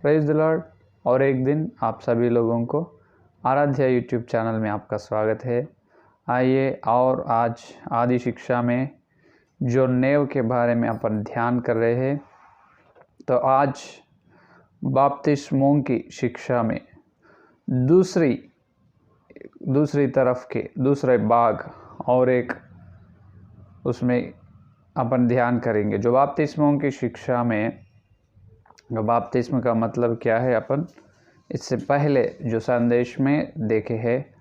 Praise the Lord. और एक दिन आप सभी लोगों को आराध्या यूट्यूब चैनल में आपका स्वागत है। आइए और आज आदि शिक्षा में जो नेव के बारे में अपन ध्यान कर रहे हैं, तो आज बपतिस्मों की शिक्षा में दूसरी तरफ के दूसरे भाग और एक उसमें अपन ध्यान करेंगे। जो बपतिस्मों की शिक्षा में बपतिस्म का मतलब क्या है, अपन इससे पहले जो संदेश में देखे हैं,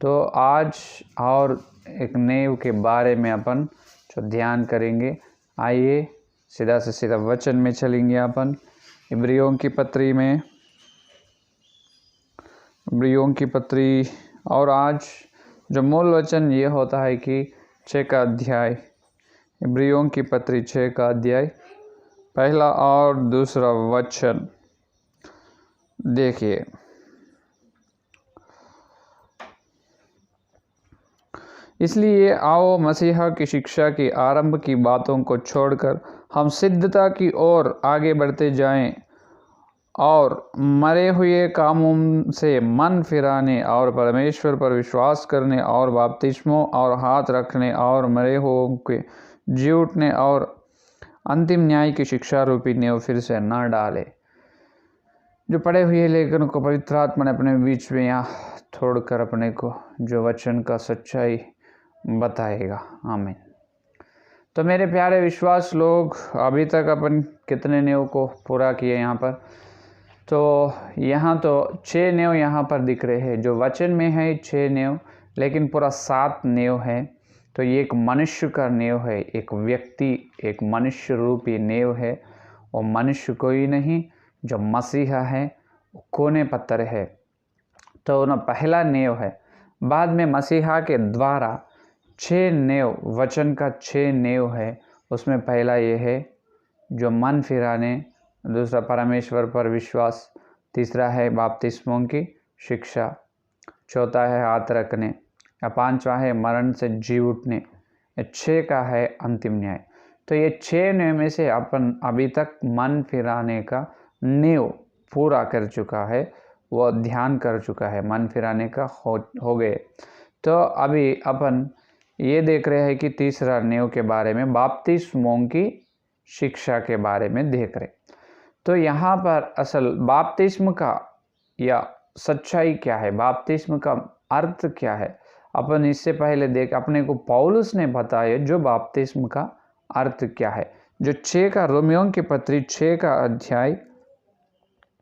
तो आज और एक नेव के बारे में अपन जो ध्यान करेंगे। आइए सीधा से सीधा वचन में चलेंगे अपन इब्रियों की पत्री। और आज जो मूल वचन ये होता है कि 6 का अध्याय, इब्रियों की पत्री 6 का अध्याय पहला और दूसरा वचन देखिए। इसलिए आओ मसीहा की शिक्षा की आरंभ की बातों को छोड़कर हम सिद्धता की ओर आगे बढ़ते जाएं और मरे हुए कामों से मन फिराने और परमेश्वर पर विश्वास करने और बपतिस्मों और हाथ रखने और मरे हुओं के जी उठने और अंतिम न्याय की शिक्षा रूपी नेव फिर से न डाले। जो पढ़े हुए लेखन को पवित्र आत्मा ने अपने बीच में यहाँ छोड़कर अपने को जो वचन का सच्चाई बताएगा। आमीन। तो मेरे प्यारे विश्वास लोग, अभी तक अपन कितने नेव को पूरा किए यहाँ पर? तो यहाँ तो 6 नेव यहाँ पर दिख रहे हैं। जो वचन में है 6 नेव, लेकिन पूरा 7 नेव है। तो ये एक मनुष्य का नेव है, एक व्यक्ति, एक मनुष्य रूपी नेव है। और मनुष्य कोई नहीं, जो मसीहा है कोने पत्थर है। तो ना पहला नेव है। बाद में मसीहा के द्वारा 6 नेव, वचन का 6 नेव है। उसमें पहला ये है जो मन फिराने, दूसरा परमेश्वर पर विश्वास, तीसरा है बपतिस्मों की शिक्षा, चौथा है हाथ रखने, या 5वां है मरण से जी उठने, या 6 का है अंतिम न्याय। तो ये 6 नेव में से अपन अभी तक मन फिराने का नेव पूरा कर चुका है, वो ध्यान कर चुका है, मन फिराने का हो गए। तो अभी अपन ये देख रहे हैं कि तीसरा नेव के बारे में, बपतिस्मों की शिक्षा के बारे में देख रहे। तो यहाँ पर असल बपतिस्म का या सच्चाई क्या है, बपतिस्म का अर्थ क्या है, अपन इससे पहले देख अपने को पौलुस ने बताया जो बपतिस्म का अर्थ क्या है। जो 6 का रोमियों की पत्री 6 का अध्याय,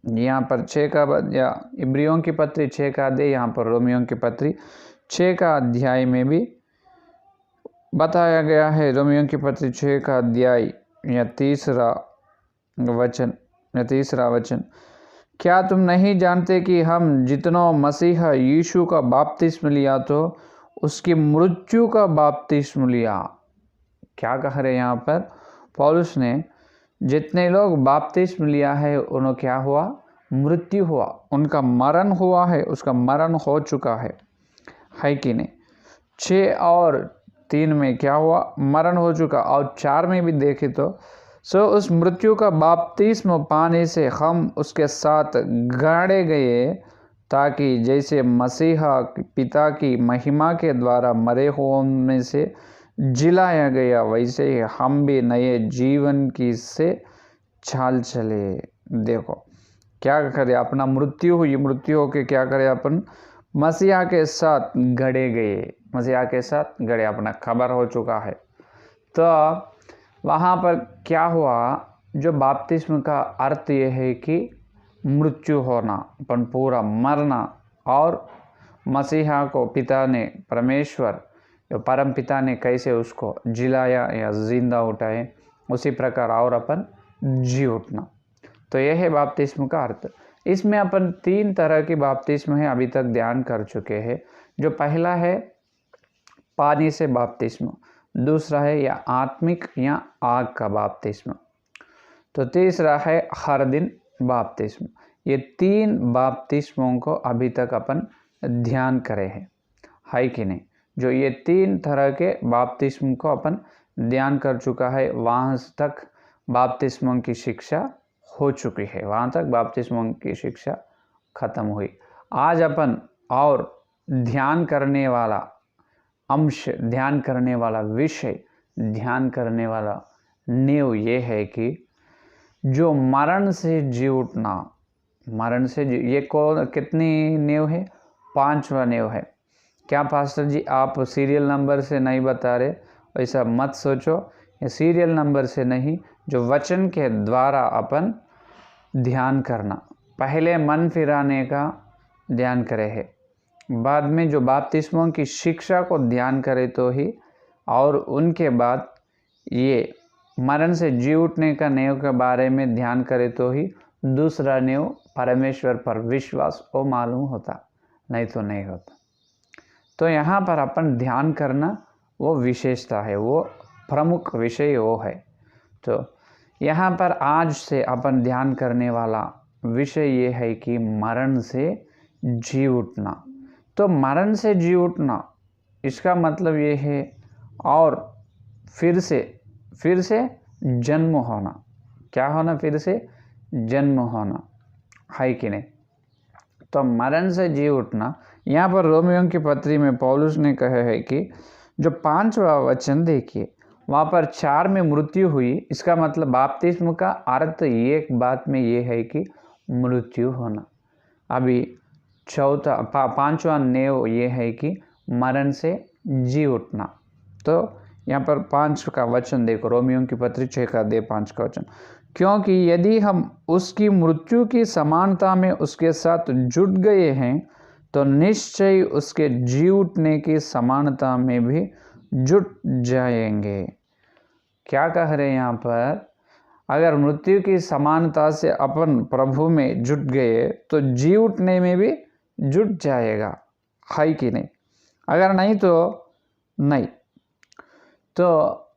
यहाँ पर 6 का या इब्रियों की पत्री 6 का अध्याय, यहाँ पर रोमियों की पत्री 6 का अध्याय में भी बताया गया है। रोमियों की पत्री 6 का अध्याय या तीसरा वचन, क्या तुम नहीं जानते कि हम जितनों मसीहा यीशु का बपतिस्म लिया तो उसकी मृत्यु का बपतिस्म लिया। क्या कह रहे यहाँ पर पौलुस ने? जितने लोग बपतिस्म लिया है उन्हें क्या हुआ? मृत्यु हुआ, उनका मरण हुआ है, उसका मरण हो चुका है कि नहीं? 6 और 3 में क्या हुआ? मरण हो चुका। और 4 में भी देखे तो उस मृत्यु का बपतिस्म पाने से हम उसके साथ गाड़े गए, ताकि जैसे मसीहा पिता की महिमा के द्वारा मरे हुओं में से जिलाया गया, वैसे ही हम भी नए जीवन की से चाल चले। देखो क्या करे, अपना मृत्यु हुई, मृत्यु होके क्या करे, अपन मसीहा के साथ गड़े गए, मसीहा के साथ गड़े, अपना खबर हो चुका है। तो वहाँ पर क्या हुआ? जो बपतिस्म का अर्थ ये है कि मृत्यु होना, अपन पूरा मरना, और मसीहा को पिता ने, परमेश्वर जो परम पिता ने कैसे उसको जिलाया या जिंदा उठाए, उसी प्रकार और अपन जी उठना। तो यह है बपतिस्म का अर्थ। इसमें अपन 3 तरह की बपतिस्म है, अभी तक ध्यान कर चुके हैं। जो पहला है पानी से बपतिस्म, दूसरा है या आत्मिक या आग का बपतिस्म, तो तीसरा है हर दिन बपतिस्म। ये 3 बपतिस्मों को अभी तक अपन ध्यान करे हैं, है कि नहीं? जो ये 3 तरह के बपतिस्म को अपन ध्यान कर चुका है, वहाँ तक बपतिस्मों की शिक्षा हो चुकी है। वहाँ तक बपतिस्मों की शिक्षा खत्म हुई। आज अपन और ध्यान करने वाला अंश, ध्यान करने वाला विषय, ध्यान करने वाला नींव ये है कि जो मरण से जी उठना, मरण से ये कितनी नींव है? 5वां नींव है। क्या पास्टर जी आप सीरियल नंबर से नहीं बता रहे? ऐसा मत सोचो, ये सीरियल नंबर से नहीं, जो वचन के द्वारा अपन ध्यान करना। पहले मन फिराने का ध्यान करे है, बाद में जो बपतिस्मों की शिक्षा को ध्यान करे तो ही, और उनके बाद ये मरण से जी उठने का नींव के बारे में ध्यान करे तो ही दूसरा नींव परमेश्वर पर विश्वास वो मालूम होता, नहीं तो नहीं होता। तो यहाँ पर अपन ध्यान करना वो विशेषता है, वो प्रमुख विषय वो है। तो यहाँ पर आज से अपन ध्यान करने वाला विषय ये है कि मरण से जी उठना। तो मरण से जी उठना इसका मतलब ये है, और फिर से जन्म होना। क्या होना? फिर से जन्म होना, है कि नहीं? तो मरण से जी उठना, यहाँ पर रोमियों की पत्री में पौलुस ने कहा है कि जो 5वां वचन देखिए, वहाँ पर 4 में मृत्यु हुई। इसका मतलब बपतिस्म का अर्थ एक बात में ये है कि मृत्यु होना। अभी 5वां नींव ये है कि मरण से जी उठना। तो यहाँ पर 5 का वचन देखो, रोमियों की पत्री 6:5 का वचन, क्योंकि यदि हम उसकी मृत्यु की समानता में उसके साथ जुट गए हैं तो निश्चय उसके जी उठने की समानता में भी जुट जाएंगे। क्या कह रहे हैं यहाँ पर? अगर मृत्यु की समानता से अपन प्रभु में जुट गए तो जी उठने में भी जुट जाएगा, है कि नहीं? अगर नहीं तो नहीं। तो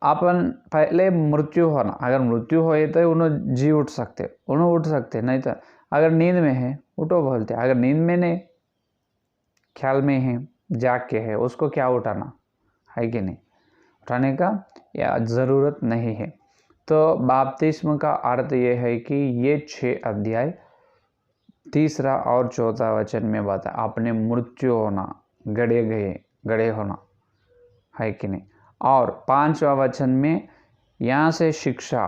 अपन पहले मृत्यु होना, अगर मृत्यु होए तो उन्होंने जी उठ सकते, नहीं तो अगर नींद में है उठो बोलते। अगर नींद में नहीं, ख्याल में है, जाग के है, उसको क्या उठाना, है कि नहीं? उठाने का या ज़रूरत नहीं है। तो बपतिस्म का अर्थ ये है कि ये 6 अध्याय 3 और 4 वचन में बता आपने मृत्यु होना, गड़े होना, है कि नहीं? और 5वां वचन में यहाँ से शिक्षा,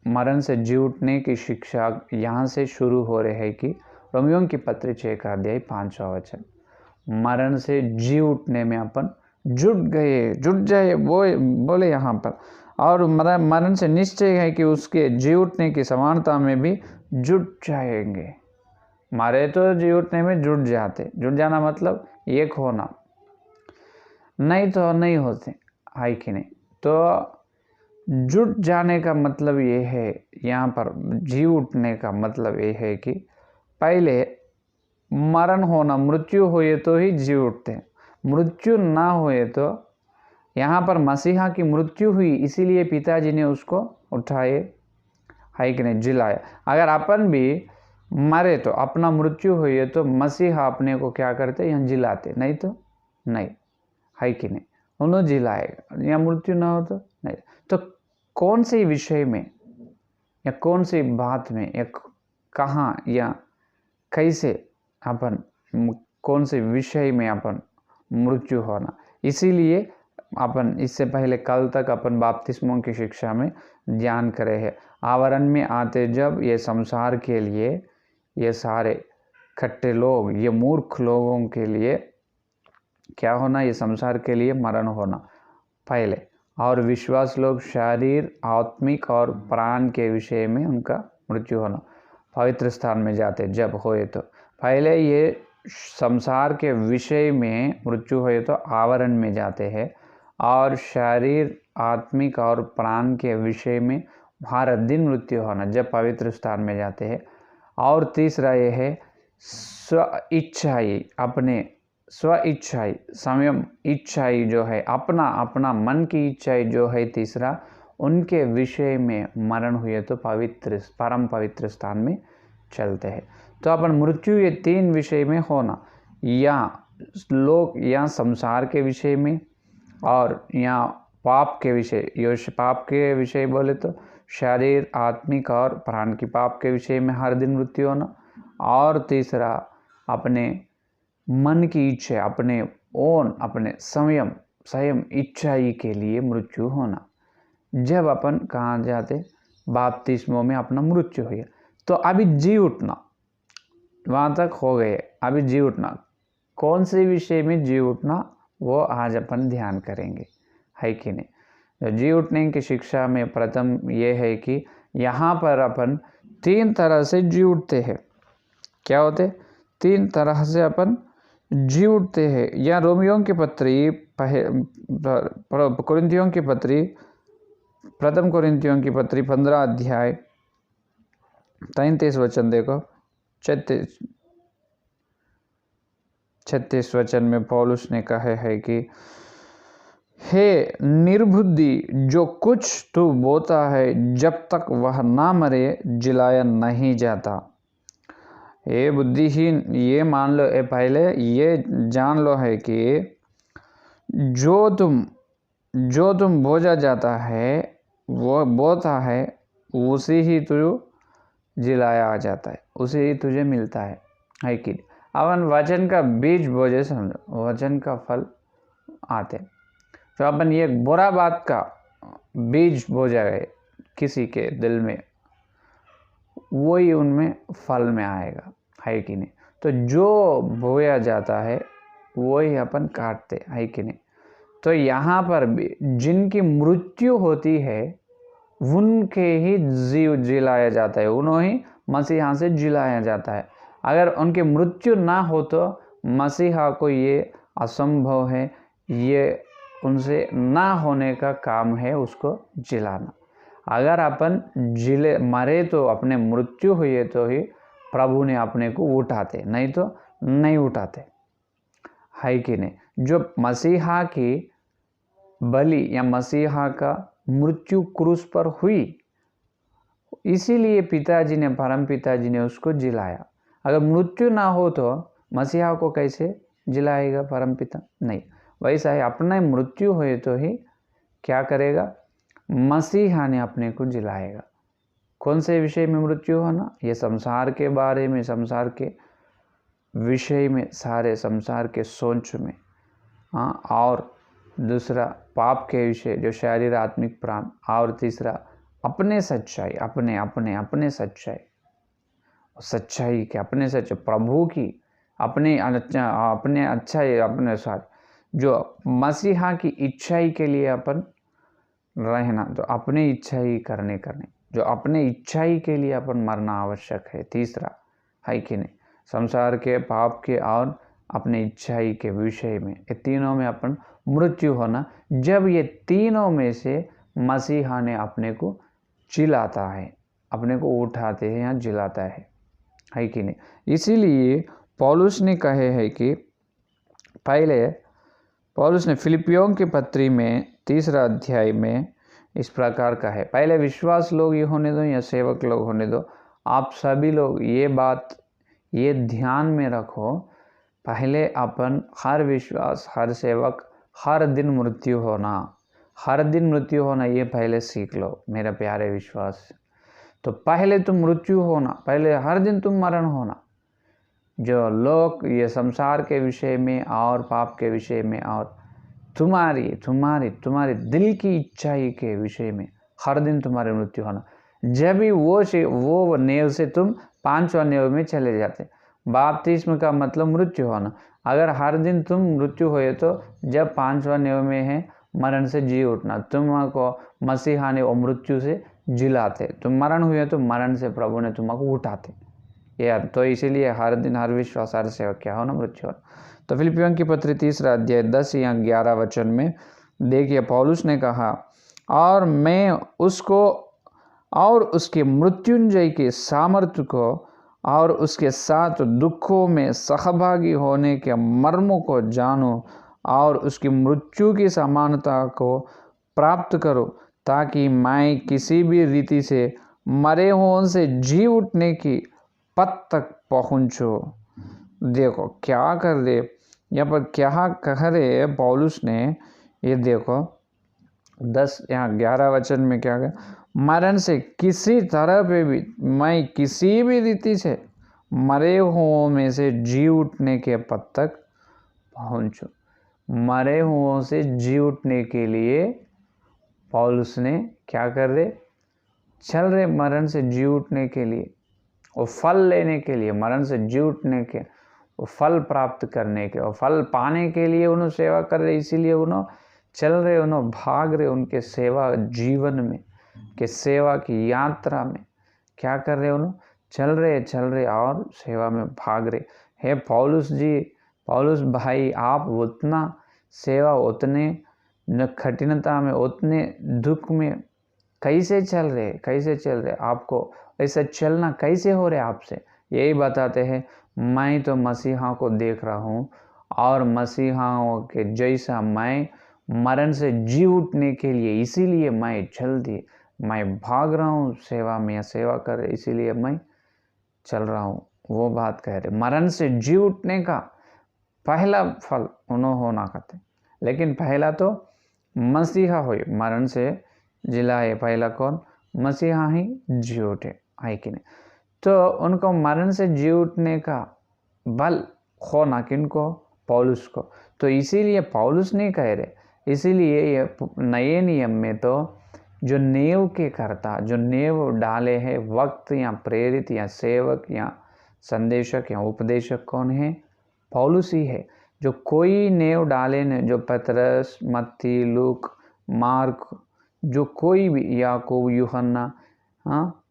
मरण से जी उठने की शिक्षा यहाँ से शुरू हो रही है कि रोमियों की पत्री 6 5वां वचन, मरण से जी उठने में अपन जुट जाए वो बोले यहाँ पर। और मरण से निश्चय है कि उसके जी उठने की समानता में भी जुट जाएंगे। मारे तो जी उठने में जुट जाते, जुट जाना मतलब एक होना, नहीं तो नहीं होते, है कि नहीं? तो जुट जाने का मतलब ये है, यहाँ पर जी उठने का मतलब ये है कि पहले मरण होना, मृत्यु हुए तो ही जी उठते, मृत्यु ना हुए तो, यहाँ पर मसीहा की मृत्यु हुई इसीलिए पिताजी ने उसको उठाए, है कि नहीं, जिलाया। अगर अपन भी मरे तो अपना मृत्यु हुई तो मसीहा अपने को क्या करते, यहाँ जिलाते, नहीं तो नहीं, है कि नहीं? उन्होंने जिलाएगा, या मृत्यु ना हो तो नहीं। तो कौन से विषय में या कौन सी बात में या कहाँ या कैसे अपन, कौन से विषय में अपन मृत्यु होना, इसीलिए अपन इससे पहले कल तक अपन बपतिस्मों की शिक्षा में ध्यान करे हैं। आवरण में आते जब ये संसार के लिए, ये सारे खट्टे लोग, ये मूर्ख लोगों के लिए क्या होना, ये संसार के लिए मरण होना पहले, और विश्वास लोग शारीर, आत्मिक और प्राण के विषय में उनका मृत्यु होना, पवित्र स्थान में जाते जब होए तो पहले ये संसार के विषय में मृत्यु हुए तो आवरण में जाते हैं, और शारीर, आत्मिक और प्राण के विषय में हर दिन मृत्यु होना जब पवित्र स्थान में जाते हैं। और तीसरा ये है स्व इच्छाई, अपने स्व इच्छाई, संयम इच्छाई जो है, अपना मन की इच्छाई जो है तीसरा, उनके विषय में मरण हुए तो पवित्र, परम पवित्र स्थान में चलते हैं। तो अपन मृत्यु ये 3 विषय में होना, या लोग या संसार के विषय में, और या पाप के विषय, ये पाप के विषय बोले तो शरीर, आत्मिक और प्राण की पाप के विषय में हर दिन मृत्यु होना। और तीसरा अपने मन की इच्छा, अपने अपने संयम इच्छाई के लिए मृत्यु होना। जब अपन कहाँ जाते, बपतिस्मों में अपना मृत्यु हो गया, तो अभी जी उठना, वहाँ तक हो गए। अभी जी उठना, कौन से विषय में जी उठना वो आज अपन ध्यान करेंगे, है कि नहीं। तो जी उठने की शिक्षा में प्रथम ये है कि यहाँ पर अपन 3 तरह से जी उठते हैं। क्या होते? 3 तरह से अपन जी उठते हैं। या रोमियों की पत्री, कुरिन्थियों की पत्री, प्रथम कुरिन्थियों की पत्री 15 अध्याय 33 वचन देखो, 36 वचन में पौलुस ने कहा है कि हे निर्बुद्धि, जो कुछ तू बोता है जब तक वह ना मरे जिलाया नहीं जाता। ये बुद्धिहीन, ये मान लो, ये पहले ये जान लो है कि जो तुम बोझा जाता है, वो बोता है, उसी ही तू जिलाया आ जाता है, उसे ही तुझे मिलता है कि अपन वचन का बीज बोझे समझो, वचन का फल आते। तो अपन ये बुरा बात का बीज बोझा गए किसी के दिल में, वही उनमें फल में आएगा, है कि नहीं। तो जो बोया जाता है वही अपन काटते, है कि नहीं। तो यहाँ पर भी जिनकी मृत्यु होती है उनके ही जीव जिलाया जाता है, उन्हों ही मसीहा से जिलाया जाता है। अगर उनकी मृत्यु ना हो तो मसीहा को ये असंभव है, ये उनसे ना होने का काम है उसको जिलाना। अगर अपन मरे तो अपने मृत्यु हुई तो ही प्रभु ने अपने को उठाते, नहीं तो नहीं उठाते, है कि नहीं। जो मसीहा की बलि या मसीहा का मृत्यु क्रूस पर हुई, इसीलिए पिताजी ने, परम पिताजी ने उसको जिलाया। अगर मृत्यु ना हो तो मसीहा को कैसे जिलाएगा परम पिता? नहीं। वैसा ही अपना मृत्यु हुए तो ही क्या करेगा? मसीहा ने अपने को जिलाएगा। कौन से विषय में मृत्यु होना? ये संसार के बारे में, संसार के विषय में, सारे संसार के सोच में, हाँ। और दूसरा पाप के विषय, जो शरीर, आत्मिक, प्राण। और तीसरा अपने सच्चाई, अपने सच्चाई के, अपने सच्चाई प्रभु की, अपने अच्छाई, अपने साथ जो मसीहा की इच्छाई के लिए अपन रहना, तो अपने इच्छाई करने जो अपने इच्छाई के लिए अपन मरना आवश्यक है। तीसरा, है कि नहीं। संसार के, पाप के और अपने इच्छाई के विषय में, ये तीनों में अपन मृत्यु होना। जब ये तीनों में से मसीहा ने अपने को जिलाता है, अपने को उठाते हैं या जिलाता है कि नहीं। इसीलिए पौलुस ने कहे है कि पहले पौलुस ने फिलिपियों की पत्री में 3 अध्याय में इस प्रकार का है। पहले विश्वास लोग ये होने दो या सेवक लोग होने दो, आप सभी लोग ये बात ये ध्यान में रखो, पहले अपन हर विश्वास, हर सेवक हर दिन मृत्यु होना ये पहले सीख लो मेरे प्यारे विश्वास। तो पहले तुम मृत्यु होना, पहले हर दिन तुम मरण होना। जो लोग ये संसार के विषय में और पाप के विषय में और तुम्हारी दिल की इच्छाई के विषय में हर दिन तुम्हारी मृत्यु होना। जब भी वो नेव से तुम 5वां नेव में चले जाते। बपतिस्म का मतलब मृत्यु होना। अगर हर दिन तुम मृत्यु हुए तो जब 5वां नेव में है मरण से जी उठना, तुमको मसीहा ने वो मृत्यु से जिलाते। तुम मरण हुए तो मरण से प्रभु ने तुमको उठाते यार। तो इसीलिए हर दिन हर विश्वास, हर सेवक क्या होना? मृत्यु होना। तो फिलिपियों की पत्री 3 अध्याय 10 या 11 वचन में देखिए पौलुस ने कहा, और मैं उसको और उसके मृत्युंजय के सामर्थ्य को और उसके साथ दुखों में सहभागी होने के मर्मों को जानूं और उसकी मृत्यु की समानता को प्राप्त करो, ताकि मैं किसी भी रीति से मरे हुओं से जी उठने की पद तक पहुँचो। देखो क्या कर रहे यहाँ पर, क्या कह रहे पौलुस ने, ये देखो 10 यहाँ 11 वचन में क्या कहा, मरण से किसी तरह पे भी मैं किसी भी रीति से मरे हुओं में से जी उठने के पद तक पहुँचूँ। मरे हुओं से जी उठने के लिए पौलुस ने क्या कर रहे, चल रहे मरण से जी उठने के लिए, वो फल लेने के लिए, मरण से जी उठने के, वो फल प्राप्त करने के और फल पाने के लिए उन्होंने सेवा कर रहे। इसीलिए उन्होंने चल रहे, उन्होंने भाग रहे उनके सेवा जीवन में, के सेवा की यात्रा में क्या कर रहे, उन्होंने चल रहे और सेवा में भाग रहे। हे पौलुस जी, पौलुस भाई, आप उतना सेवा, उतने न कठिनता में, उतने दुख में कैसे चल रहे, आपको ऐसा चलना कैसे हो रहा है आपसे? यही बताते हैं, मैं तो मसीहा को देख रहा हूँ और मसीहाओं के जैसा मैं मरण से जी उठने के लिए, इसीलिए मैं जल्दी मैं भाग रहा हूँ सेवा में, सेवा कर, इसीलिए मैं चल रहा हूँ। वो बात कह रहे, मरण से जी उठने का पहला फल उन्होंने होना कहते, लेकिन पहला तो मसीहा हुए, मरण से जिलाए, पहला कौन? मसीहा ही जी उठे, है कि नहीं? तो उनको मरण से जी उठने का बल होना किनको? पौलुस को। तो इसीलिए पौलुस नहीं कह रहे, इसीलिए ये नए नियम में तो जो नेव के करता, जो नेव डाले हैं वक्त या प्रेरित या सेवक या संदेशक या उपदेशक कौन है? पौलुस ही है। जो कोई नेव डाले ने, जो पतरस, मत्ती, लूक, मार्क, जो कोई भी, याकूब, यूहन्ना, हाँ,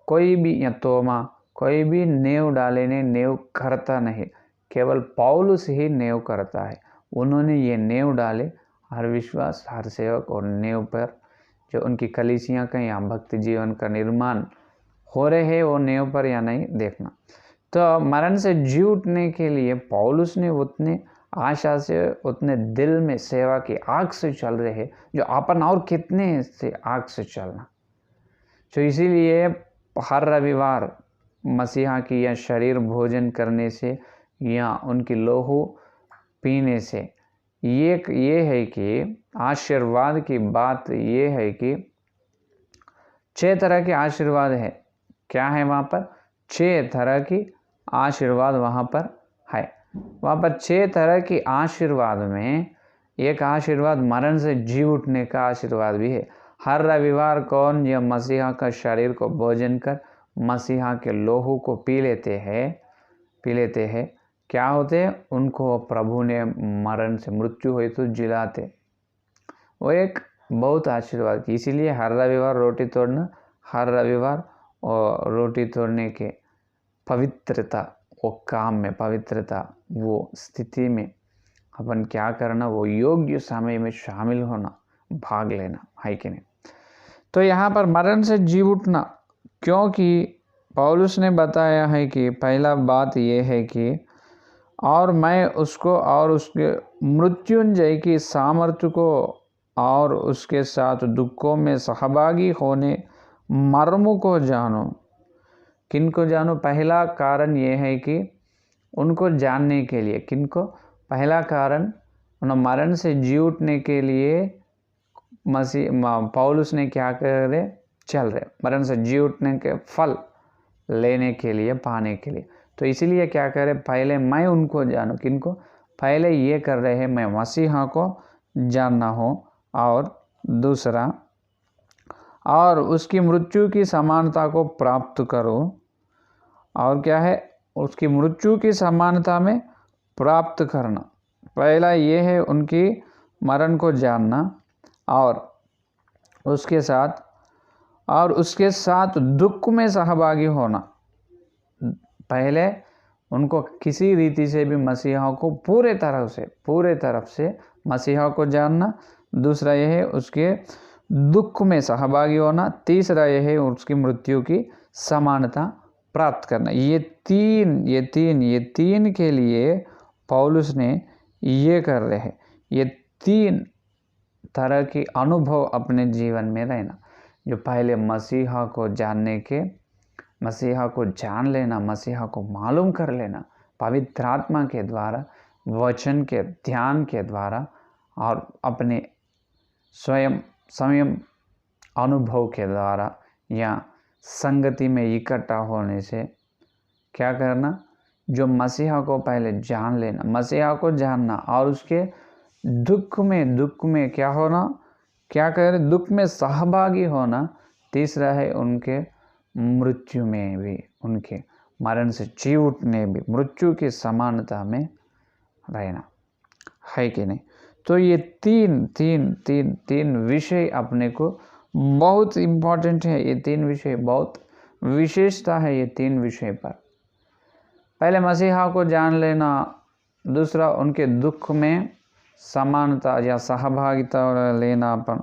कोई भी, या तोमा, कोई भी नेव डाले ने नेव करता नहीं, केवल पौलुस ही नेव करता है। उन्होंने ये नेव डाले, हर विश्वास, हर सेवक और नेव पर जो उनकी कलीसियाँ का या भक्ति जीवन का निर्माण हो रहे हैं, वो नेव पर या नहीं देखना। तो मरण से जी उठने के लिए पौलुस ने उतने आशा से, उतने दिल में सेवा की आग से चल रहे हैं, जो अपन और कितने से आग से चलना। तो इसीलिए हर रविवार मसीहा की या शरीर भोजन करने से या उनकी लोहू पीने से ये है कि आशीर्वाद की बात ये है कि 6 तरह के आशीर्वाद है। क्या है वहाँ पर? 6 तरह की आशीर्वाद वहाँ पर है। वहाँ पर 6 तरह की आशीर्वाद में एक आशीर्वाद मरण से जी उठने का आशीर्वाद भी है। हर रविवार कौन? यह मसीहा का शरीर को भोजन कर मसीहा के लोहू को पी लेते हैं, क्या होते हैं? उनको प्रभु ने मरण से, मृत्यु हुई तो जिलाते। वो एक बहुत आशीर्वाद की, इसीलिए हर रविवार रोटी तोड़ना, हर रविवार और रोटी तोड़ने के पवित्रता, वो काम में पवित्रता, वो स्थिति में अपन क्या करना, वो योग्य समय में शामिल होना, भाग लेना, है कि नहीं? तो यहाँ पर मरण से जी उठना, क्योंकि पौलुस ने बताया है कि पहला बात ये है कि और मैं उसको और उसके मृत्युंजय की सामर्थ्य को और उसके साथ दुखों में सहभागी होने मर्म को जानो। किनको जानो? पहला कारण ये है कि उनको जानने के लिए, किनको? पहला कारण, उन्हें मरण से जी उठने के लिए पौलुस ने क्या कर रहे? चल रहे, मरण से जी उठने के फल लेने के लिए, पाने के लिए। तो इसीलिए क्या करे, पहले मैं उनको जानूं। किनको? पहले ये कर रहे हैं, मैं मसीहा को जानना हो, और दूसरा, और उसकी मृत्यु की समानता को प्राप्त करो। और क्या है? उसकी मृत्यु की समानता में प्राप्त करना। पहला ये है उनकी मरण को जानना, और उसके साथ दुख में सहभागी होना। पहले उनको किसी रीति से भी मसीहा को पूरे तरफ से मसीहा को जानना। दूसरा यह है उसके दुख में सहभागी होना। तीसरा यह है उसकी मृत्यु की समानता प्राप्त करना। ये तीन के लिए पौलुस ने ये कर रहे हैं। ये 3 तरह की अनुभव अपने जीवन में रहना, जो पहले मसीहा को जानने के, मसीहा को जान लेना, मसीहा को मालूम कर लेना पवित्र आत्मा के द्वारा, वचन के ध्यान के द्वारा, और अपने स्वयं संयम अनुभव के द्वारा या संगति में इकट्ठा होने से क्या करना, जो मसीहा को पहले जान लेना, मसीहा को जानना और उसके दुख में क्या होना, क्या करें, दुख में सहभागी होना। तीसरा है उनके मृत्यु में भी, उनके मरण से जी उठने भी, मृत्यु की समानता में रहना, है कि नहीं। तो ये तीन विषय अपने को बहुत इम्पोर्टेंट है। ये तीन विषय बहुत विशेषता है। ये तीन विषय पर पहले मसीहा को जान लेना, दूसरा उनके दुख में समानता या सहभागिता लेना, अपन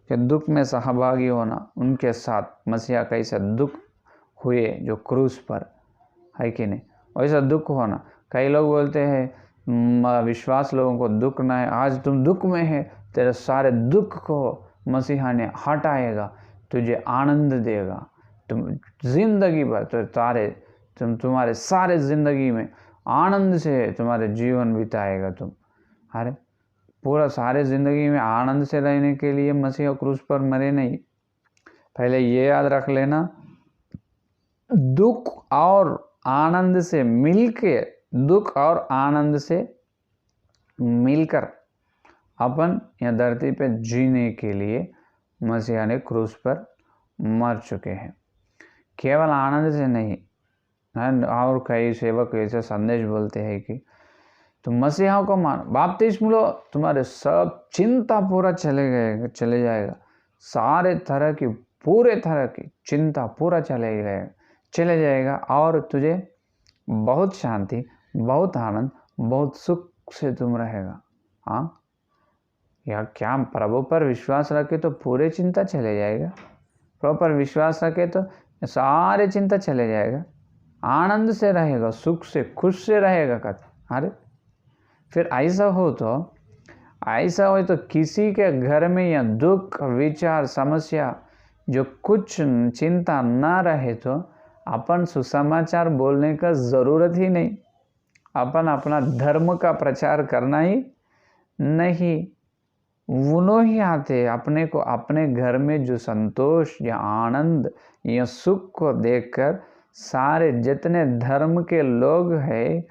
के दुख में सहभागी होना, उनके साथ मसीहा कैसे दुख हुए जो क्रूस पर, है कि नहीं, वैसा दुख होना। कई लोग बोलते हैं विश्वास लोगों को दुख ना है, आज तुम दुख में है, तेरे सारे दुख को मसीहा ने हटाएगा, तुझे आनंद देगा, तुम जिंदगी भर तो तुम्हारे सारे ज़िंदगी में आनंद से तुम्हारे जीवन बिताएगा तुम। अरे पूरा सारे ज़िंदगी में आनंद से रहने के लिए मसीहा क्रूस पर मरे नहीं। पहले ये याद रख लेना, दुख और आनंद से मिलके, दुख और आनंद से मिलकर अपन यहाँ धरती पे जीने के लिए मसीहा ने क्रूस पर मर चुके हैं। केवल आनंद से नहीं, और कई सेवक ऐसे संदेश बोलते हैं कि तुम मसीहा को मानो, बपतिस्मा लो, तुम्हारे सब चिंता पूरा चले जाएगा, सारे तरह की पूरे तरह की चिंता पूरा चले जाएगा और तुझे बहुत शांति, बहुत आनंद, बहुत सुख से तुम रहेगा। हाँ, या क्या प्रभु पर विश्वास रखे तो पूरे चिंता चले जाएगा, प्रभु पर विश्वास रखे तो सारे चिंता चले जाएगा, आनंद से रहेगा, सुख से, खुश से रहेगा। अरे फिर ऐसा हो तो किसी के घर में या दुख, विचार, समस्या, जो कुछ चिंता ना रहे तो अपन सुसमाचार बोलने का ज़रूरत ही नहीं, अपन अपना धर्म का प्रचार करना ही नहीं। उन्हों ही आते अपने को, अपने घर में जो संतोष या आनंद या सुख को देखकर सारे जितने धर्म के लोग हैं,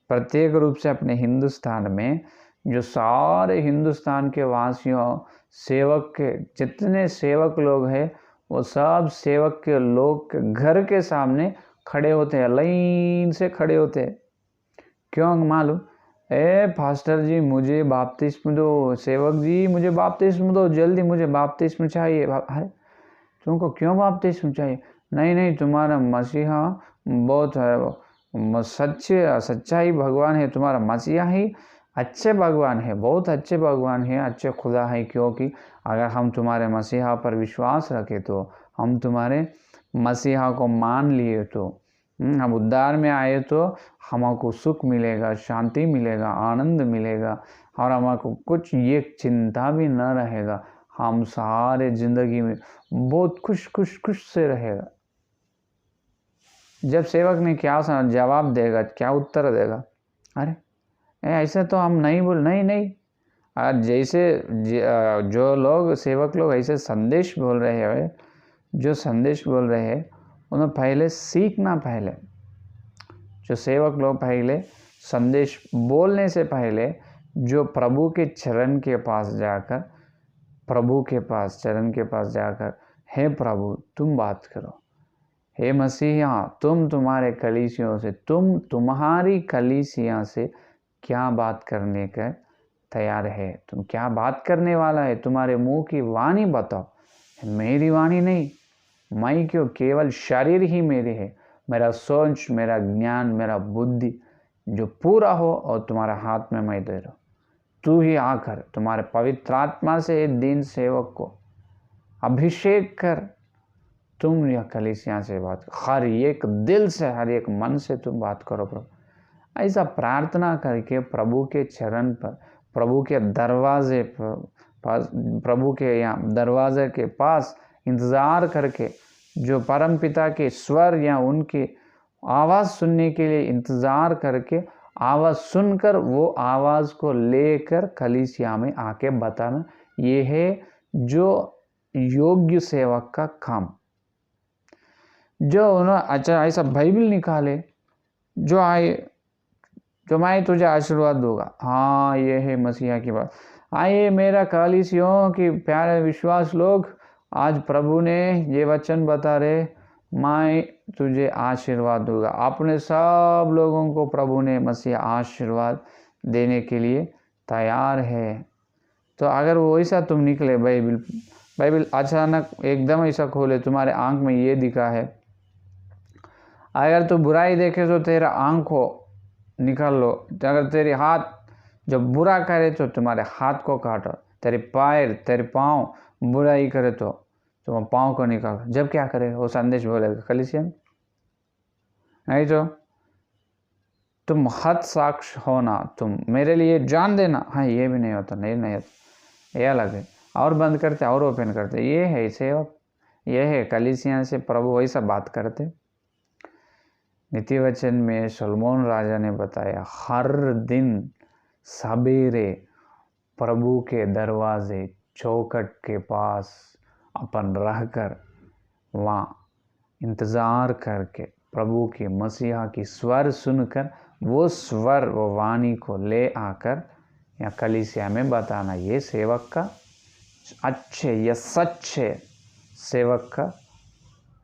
प्रत्येक रूप से अपने हिंदुस्तान में जो सारे हिंदुस्तान के वासियों, सेवक के जितने सेवक लोग हैं, वो सब सेवक के लोग के घर के सामने खड़े होते हैं, लाइन से खड़े होते हैं। क्यों मालूम? फास्टर जी मुझे बपतिस्मा दो, सेवक जी मुझे बपतिस्मा दो, जल्दी मुझे बपतिस्मा चाहिए। अरे तुमको क्यों बपतिस्मा चाहिए? नहीं, तुम्हारा मसीहा बहुत सच्चा ही भगवान है, तुम्हारा मसीहा ही अच्छे भगवान है, बहुत अच्छे भगवान है, अच्छे खुदा है। क्योंकि अगर हम तुम्हारे मसीहा पर विश्वास रखें तो, हम तुम्हारे मसीहा को मान लिए तो, हम उद्धार में आए तो हमको सुख मिलेगा, शांति मिलेगा, आनंद मिलेगा और हमको कुछ ये चिंता भी न रहेगा। हम सारे ज़िंदगी में बहुत खुश से रहेगा। जब सेवक ने क्या जवाब देगा, क्या उत्तर देगा? अरे ऐसे तो हम नहीं नहीं। और जैसे जो लोग सेवक लोग ऐसे संदेश बोल रहे हैं, जो संदेश बोल रहे हैं, उन्हें पहले सीखना। पहले जो सेवक लोग पहले संदेश बोलने से पहले जो प्रभु के चरण के पास जाकर, चरण के पास जाकर, हे प्रभु तुम बात करो, हे मसीहा तुम तुम्हारे कलीसियों से, तुम्हारी कलीसिया से क्या बात करने का तैयार है, तुम क्या बात करने वाला है, तुम्हारे मुंह की वाणी बताओ। मेरी वाणी नहीं, मैं क्यों, केवल शरीर ही मेरे है, मेरा सोच, मेरा ज्ञान, मेरा बुद्धि जो पूरा हो और तुम्हारे हाथ में मैं दे रहा हूँ। तू ही आकर तुम्हारे पवित्र आत्मा से दीन सेवक को अभिषेक कर, तुम यह कलीसिया से बात करो, हर एक दिल से, हर एक मन से तुम बात करो प्रभु। ऐसा प्रार्थना करके प्रभु के चरण पर, प्रभु के दरवाजे पर, प्रभु के यहाँ दरवाजे के पास इंतज़ार करके, जो परम पिता के स्वर या उनकी आवाज़ सुनने के लिए इंतज़ार करके, आवाज़ सुनकर वो आवाज़ को लेकर कलीसिया में आके बताना, ये है जो योग्य सेवक का काम, जो उन्होंने अच्छा ऐसा बाइबल निकाले जो आए, जो मैं तुझे आशीर्वाद दूंगा। हाँ, ये है मसीहा की बात। आइए मेरा कलीसियों की प्यारे विश्वास लोग, आज प्रभु ने ये वचन बता रहे, मैं तुझे आशीर्वाद दूंगा। अपने सब लोगों को प्रभु ने मसीहा आशीर्वाद देने के लिए तैयार है। तो अगर वो ऐसा तुम निकले, बाइबल अचानक एकदम ऐसा खोले, तुम्हारे आंख में ये दिखा है, अगर तू बुराई देखे तो तेरा आंख को निकाल लो, अगर तेरे हाथ जो बुरा करे तो तुम्हारे हाथ को काटो, तेरे पैर तेरे पाँव बुराई करे तो तुम पाँव को निकालो। जब क्या करे वो संदेश बोलेगा कलीसिया में, नहीं तो तुम हद साक्ष होना, तुम मेरे लिए जान देना, हाँ ये भी नहीं होता, नहीं होता, ये अलग है। और बंद करते और ओपन करते, ये है सेवक, ये है कलीसिया से प्रभु वैसा बात करते। नीति वचन में सलमोन राजा ने बताया, हर दिन सवेरे प्रभु के दरवाजे चौखट के पास अपन रहकर वहाँ इंतज़ार करके प्रभु की मसीहा की स्वर सुनकर वो स्वर वो वाणी को ले आकर या कलीसिया में बताना। ये सेवक का अच्छे या सच्चे सेवक का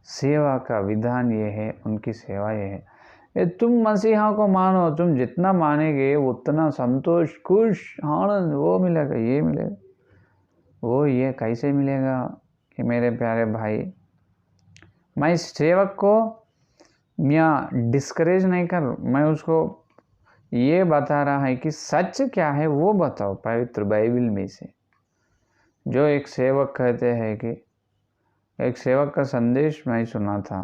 सेवा का विधान ये है, उनकी सेवा ये है। ये तुम मसीहा को मानो, तुम जितना मानेंगे उतना संतोष, खुश, आनंद वो मिलेगा, ये मिलेगा, वो ये कैसे मिलेगा कि मेरे प्यारे भाई, मैं इस सेवक को मैं डिस्करेज नहीं कर, मैं उसको ये बता रहा है कि सच क्या है वो बताओ पवित्र बाइबल में से। जो एक सेवक कहते हैं कि एक सेवक का संदेश मैं सुना था,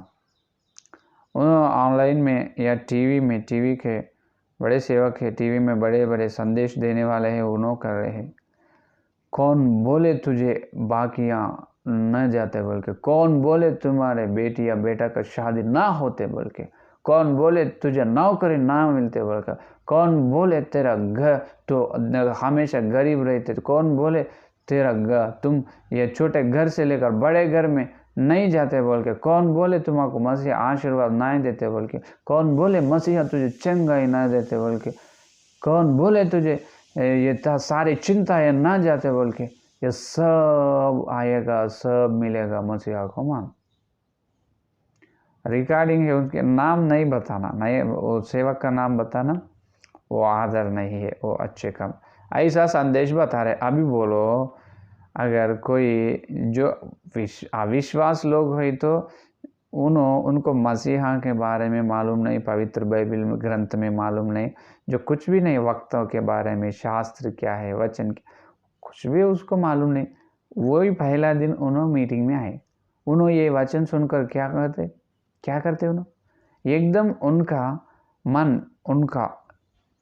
उन्होंने ऑनलाइन में या टीवी में, टीवी के बड़े सेवक है, टीवी में बड़े बड़े संदेश देने वाले हैं, उन्होंने कर रहे हैं, कौन बोले तुझे बाकियाँ न जाते बोल के, कौन बोले तुम्हारे बेटी या बेटा का शादी ना होते बोल के, कौन बोले तुझे नौकरी ना मिलते बोल के, कौन बोले तेरा घर तो हमेशा गरीब रहते, कौन बोले तेरा तुम ये छोटे घर से लेकर बड़े घर में नहीं जाते बोल के, कौन बोले तुमको मसीहा आशीर्वाद नहीं देते बोल के, कौन बोले मसीहा तुझे चंगाई ना देते बोल के, कौन बोले तुझे ये सारी चिंताएं ना जाते बोल के, ये सब आएगा, सब मिलेगा मसीहा को मान। रिकॉर्डिंग है, उनके नाम नहीं बताना, नहीं वो सेवक का नाम बताना वो आदर नहीं है, वो अच्छे काम। ऐसा संदेश बता रहे। अभी बोलो अगर कोई जो अविश्वास लोग है तो उनको मसीहा के बारे में मालूम नहीं, पवित्र बाइबल में ग्रंथ में मालूम नहीं, जो कुछ भी नहीं, वक्तों के बारे में, शास्त्र क्या है, वचन कुछ भी उसको मालूम नहीं, वही पहला दिन उन्होंने मीटिंग में आए, उन्होंने ये वचन सुनकर क्या करते उन्होंने एकदम उनका मन, उनका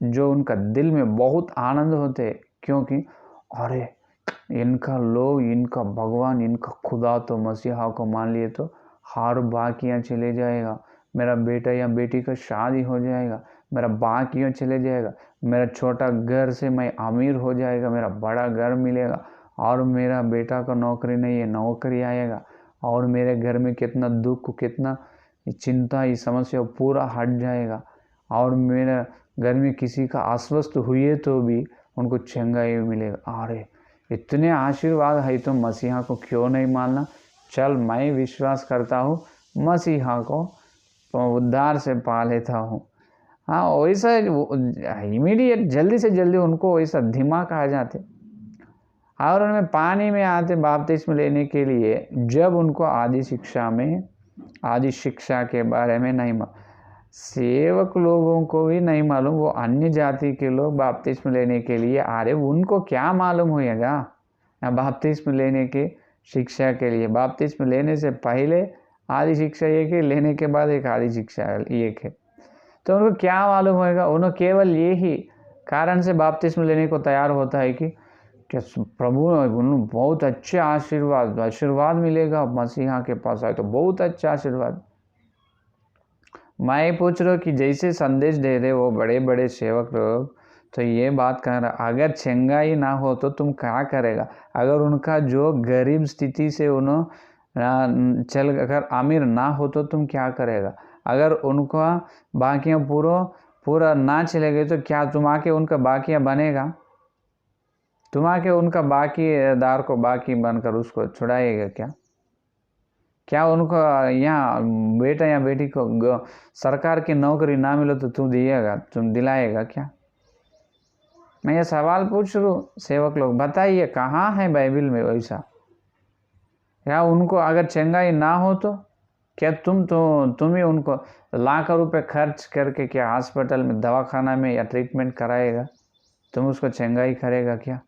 जो उनका दिल में बहुत आनंद होते, क्योंकि अरे इनका लोग, इनका भगवान, इनका खुदा तो मसीहा को मान लिए तो हर बाकियाँ चले जाएगा, मेरा बेटा या बेटी का शादी हो जाएगा, मेरा बाकियाँ चले जाएगा, मेरा छोटा घर से मैं अमीर हो जाएगा, मेरा बड़ा घर मिलेगा, और मेरा बेटा का नौकरी नहीं है, नौकरी आएगा, और मेरे घर में कितना दुख, कितना चिंता, ये समस्या पूरा हट जाएगा, और मेरा घर में किसी का अस्वस्थ हुए तो भी उनको चंगाई मिलेगा। अरे इतने आशीर्वाद है तो मसीहा को क्यों नहीं मानना। चल मैं विश्वास करता हूँ मसीहा को, तो उद्धार से पा लेता हूँ। हाँ वैसा इमीडिएट जल्दी से जल्दी उनको वैसा दिमाग आ जाते, और उनमें पानी में आते बपतिस्मा लेने के लिए। जब उनको आदि शिक्षा के बारे में नहीं, सेवक लोगों को भी नहीं मालूम, वो अन्य जाति के लोग बपतिस्मा लेने के लिए आ रहे, उनको क्या मालूम होएगा बपतिस्मा लेने के शिक्षा के लिए। बपतिस्मा लेने से पहले आदि शिक्षा एक है, लेने के बाद एक आदि शिक्षा एक है, तो उनको क्या मालूम होएगा। उन्होंने केवल यही कारण से बपतिस्मा लेने को तैयार होता है कि प्रभु उन्हें बहुत अच्छे आशीर्वाद मिलेगा, मसीहा के पास आए तो बहुत अच्छा आशीर्वाद। मैं पूछ रहा हूँ कि जैसे संदेश दे रहे वो बड़े बड़े सेवक लोग, तो ये बात कह रहा, अगर चंगाई ना हो तो तुम क्या करेगा? अगर उनका जो गरीब स्थिति से उन्होंने चल, अगर अमीर ना हो तो तुम क्या करेगा? अगर उनका बाकियाँ पूरा ना चलेगा तो क्या तुम आके उनका बाकियाँ बनेगा? तुम आके उनका बाकीदार को बाकी बनकर उसको छुड़ाएगा क्या? क्या उनको यहाँ बेटा या बेटी को सरकार की नौकरी ना मिले तो तुम दिलाएगा क्या? मैं ये सवाल पूछ रहा हूँ, सेवक लोग बताइए कहाँ है बाइबल में वैसा? या उनको अगर चंगाई ना हो तो क्या तुम ही उनको लाखों रुपए खर्च करके क्या हॉस्पिटल में, दवाखाना में या ट्रीटमेंट कराएगा? तुम उसको चंगाई करेगा क्या?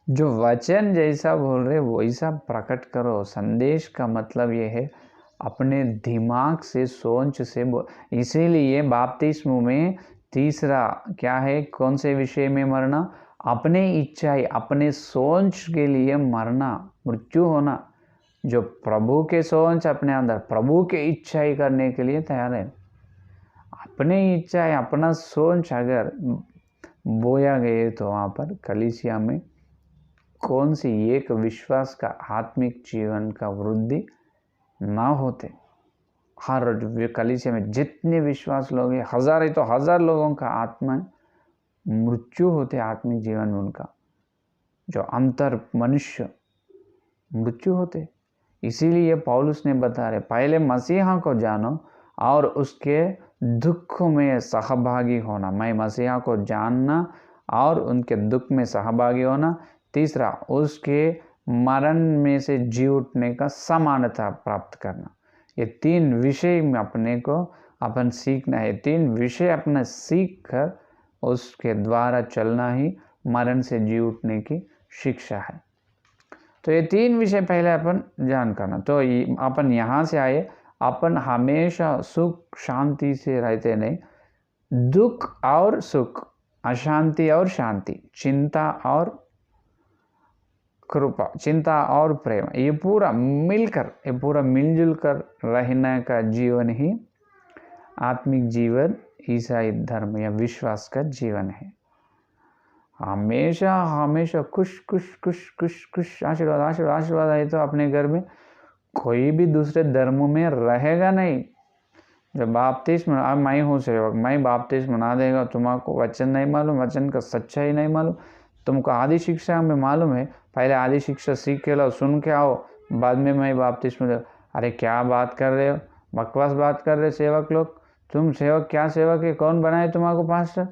जो वचन जैसा बोल रहे वैसा प्रकट करो। संदेश का मतलब ये है अपने दिमाग से, सोच से इसीलिए बपतिस्मा में तीसरा क्या है? कौन से विषय में मरना? अपने इच्छाएं, अपने सोच के लिए मरना, मृत्यु होना। जो प्रभु के सोच अपने अंदर, प्रभु के इच्छाएं करने के लिए तैयार है। अपने इच्छाएं, अपना सोच अगर बोया गए तो वहाँ पर कलीसिया में कौन सी एक विश्वास का, आत्मिक जीवन का वृद्धि ना होते। हर कलीसिया में जितने विश्वास लोग हैं, हजार ही तो हजार लोगों का आत्मा मृत्यु होते आत्मिक जीवन में, उनका जो अंतर मनुष्य मृत्यु होते। इसीलिए पौलुस ने बता रहे पहले मसीहा को जानो और उसके दुख में सहभागी होना। मैं मसीहा को जानना और उनके दुख में सहभागी होना। तीसरा, उसके मरण में से जी उठने का समानता प्राप्त करना। ये 3 विषय में अपने को अपन सीखना है। 3 विषय अपना सीख कर उसके द्वारा चलना ही मरण से जी उठने की शिक्षा है। तो ये 3 विषय पहले अपन जान करना। तो अपन यहाँ से आए, अपन हमेशा सुख शांति से रहते नहीं, दुख और सुख, अशांति और शांति, चिंता और कृपा, चिंता और प्रेम, ये पूरा मिलकर, ये पूरा मिलजुल कर रहने का जीवन ही आत्मिक जीवन, ईसाई धर्म या विश्वास का जीवन है। हमेशा हमेशा खुश खुश खुश खुश खुश, आशीर्वाद आशीर्वाद आशीर्वाद है तो अपने घर में कोई भी दूसरे धर्मों में रहेगा नहीं। जब बपतिस्मा, अब मैं हूँ सेवक, मैं बपतिस्मा ना देगा, तुम्हारा वचन नहीं मालूम, वचन का सच्चाई नहीं मालूम, तुमको आदि शिक्षा में मालूम है, पहले आदि शिक्षा सीख के लो, सुन के आओ, बाद में मैं बपतिस्मा दे। अरे क्या बात कर रहे हो, बकवास बात कर रहे सेवक लोग। तुम सेवक, क्या सेवक है? कौन बनाए तुम्हारा पास्टर?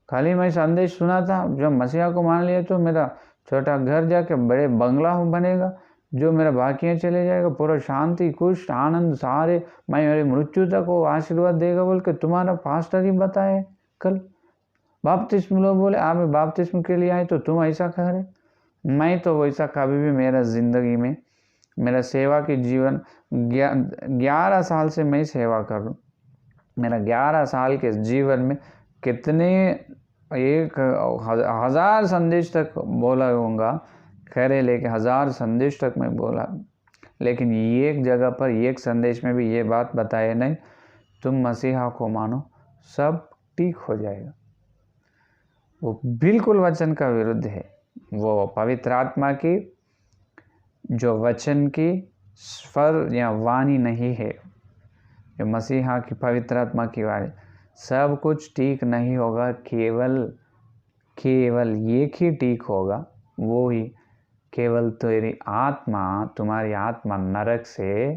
खाली मैं संदेश सुना था। जब मसीहा को मान लिया तो मेरा छोटा घर जाके बड़े बंगला बनेगा, जो मेरा बाकियाँ चले जाएगा, पूरा शांति खुश आनंद सारे, मैं मेरे मृत्यु तक वो आशीर्वाद देगा बोल के तुम्हारा पास्टर ही बताए। कल बपतिस्मा लोग बोले आप बपतिस्मा के लिए आए तो तुम ऐसा कह रहे। मैं तो वैसा कभी भी, मेरा ज़िंदगी में मेरा सेवा के जीवन 11 साल से मैं सेवा कर रहा हूँ। मेरा 11 साल के जीवन में कितने 1000 संदेश तक बोला होगा, खैरे लेके 1000 संदेश तक मैं बोला, लेकिन एक जगह पर एक संदेश में भी ये बात बताए नहीं, तुम मसीहा को मानो सब ठीक हो जाएगा। वो बिल्कुल वचन का विरुद्ध है। वो पवित्र आत्मा की जो वचन की स्वर या वाणी नहीं है, जो मसीहा की पवित्र आत्मा की वाणी, सब कुछ ठीक नहीं होगा। केवल एक ही ठीक होगा, वो ही केवल तेरी आत्मा, तुम्हारी आत्मा नरक से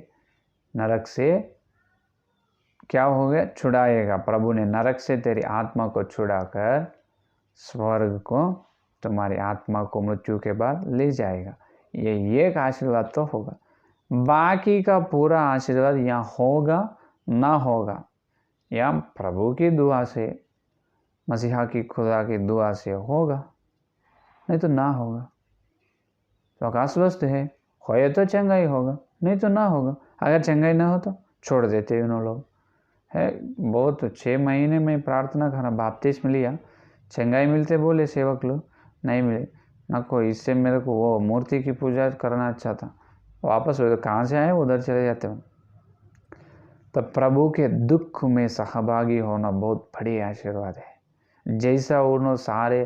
क्या हो गया? छुड़ाएगा। प्रभु ने नरक से तेरी आत्मा को छुड़ाकर स्वर्ग को, तुम्हारी आत्मा को मृत्यु के बाद ले जाएगा। ये एक आशीर्वाद तो होगा, बाकी का पूरा आशीर्वाद या होगा ना होगा, या प्रभु की दुआ से, मसीहा की खुदा की दुआ से होगा, नहीं तो ना होगा। तो आकाशवस्त है, होए तो चंगाई होगा, नहीं तो ना होगा। अगर चंगाई ना हो तो छोड़ देते उन लोग है। बहुत 6 महीने में प्रार्थना करा, बपतिस्मा लिया, चंगाई मिलते बोले सेवक लोग, नहीं मिले ना कोई। इससे मेरे को वो मूर्ति की पूजा करना अच्छा था, वापस हो तो कहाँ से आए उधर चले जाते हैं। तो प्रभु के दुख में सहभागी होना बहुत बड़ी आशीर्वाद है। जैसा उन्होंने सारे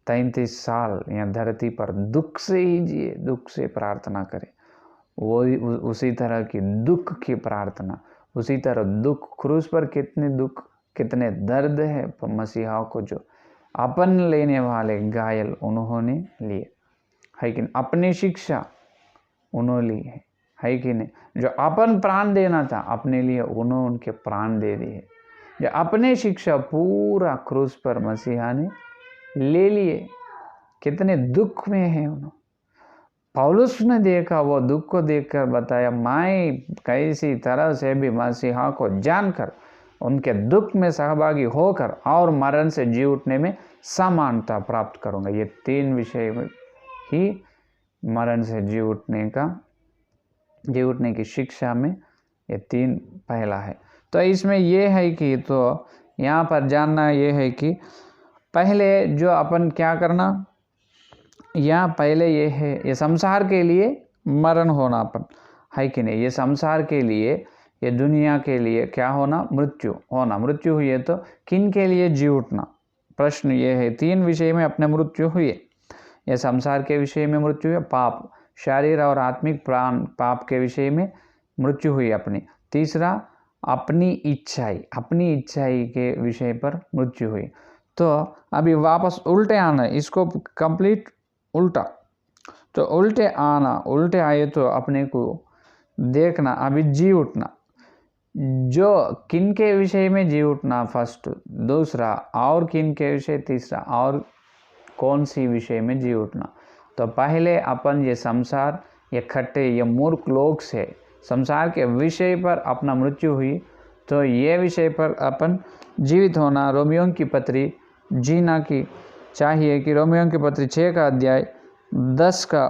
33 साल यहाँ धरती पर दुख से ही जिए, दुख से प्रार्थना करे, वो उसी तरह की दुख की प्रार्थना, उसी तरह दुख क्रूस पर कितने दुख कितने दर्द है पर मसीहा को जो अपन लेने वाले घायल उन्होंने लिए है कि अपनी शिक्षा उन्होंने ली है कि नहीं। जो अपन प्राण देना था अपने लिए उन्होंने उनके प्राण दे दिए। जो अपने शिक्षा पूरा क्रूस पर मसीहा ने ले लिए। कितने दुख में है उन्होंने। पौलुस ने देखा, वो दुख को देखकर बताया, मैं कैसी तरह से भी मसीहा को जानकर उनके दुख में सहभागी होकर और मरण से जी उठने में समानता प्राप्त करूंगा। ये 3 विषय में ही मरण से जी उठने की शिक्षा में ये 3 पहला है। तो इसमें ये है कि तो यहाँ पर जानना ये है कि पहले जो अपन क्या करना, यहाँ पहले ये है, ये संसार के लिए मरण होना अपन है कि नहीं। ये संसार के लिए, ये दुनिया के लिए क्या होना, मृत्यु होना। मृत्यु हुई है तो किन के लिए जी उठना। प्रश्न ये है, 3 विषय में अपने मृत्यु हुई है। ये संसार के विषय में मृत्यु है, पाप शारीर और आत्मिक प्राण पाप के विषय में मृत्यु हुई अपनी। तीसरा अपनी इच्छाई के विषय पर मृत्यु हुई। तो अभी वापस उल्टे आना, इसको कंप्लीट उल्टा। तो उल्टे आए तो अपने को देखना, अभी जी उठना, जो किन के विषय में जी उठना फर्स्ट, दूसरा और किन के विषय, तीसरा और कौन सी विषय में जी उठना। तो पहले अपन ये संसार, ये खट्टे, ये मूर्ख लोग से संसार के विषय पर अपना मृत्यु हुई, तो ये विषय पर अपन जीवित होना। रोमियो की पत्री जीना की चाहिए कि रोमियो की पत्री 6 का अध्याय 10 का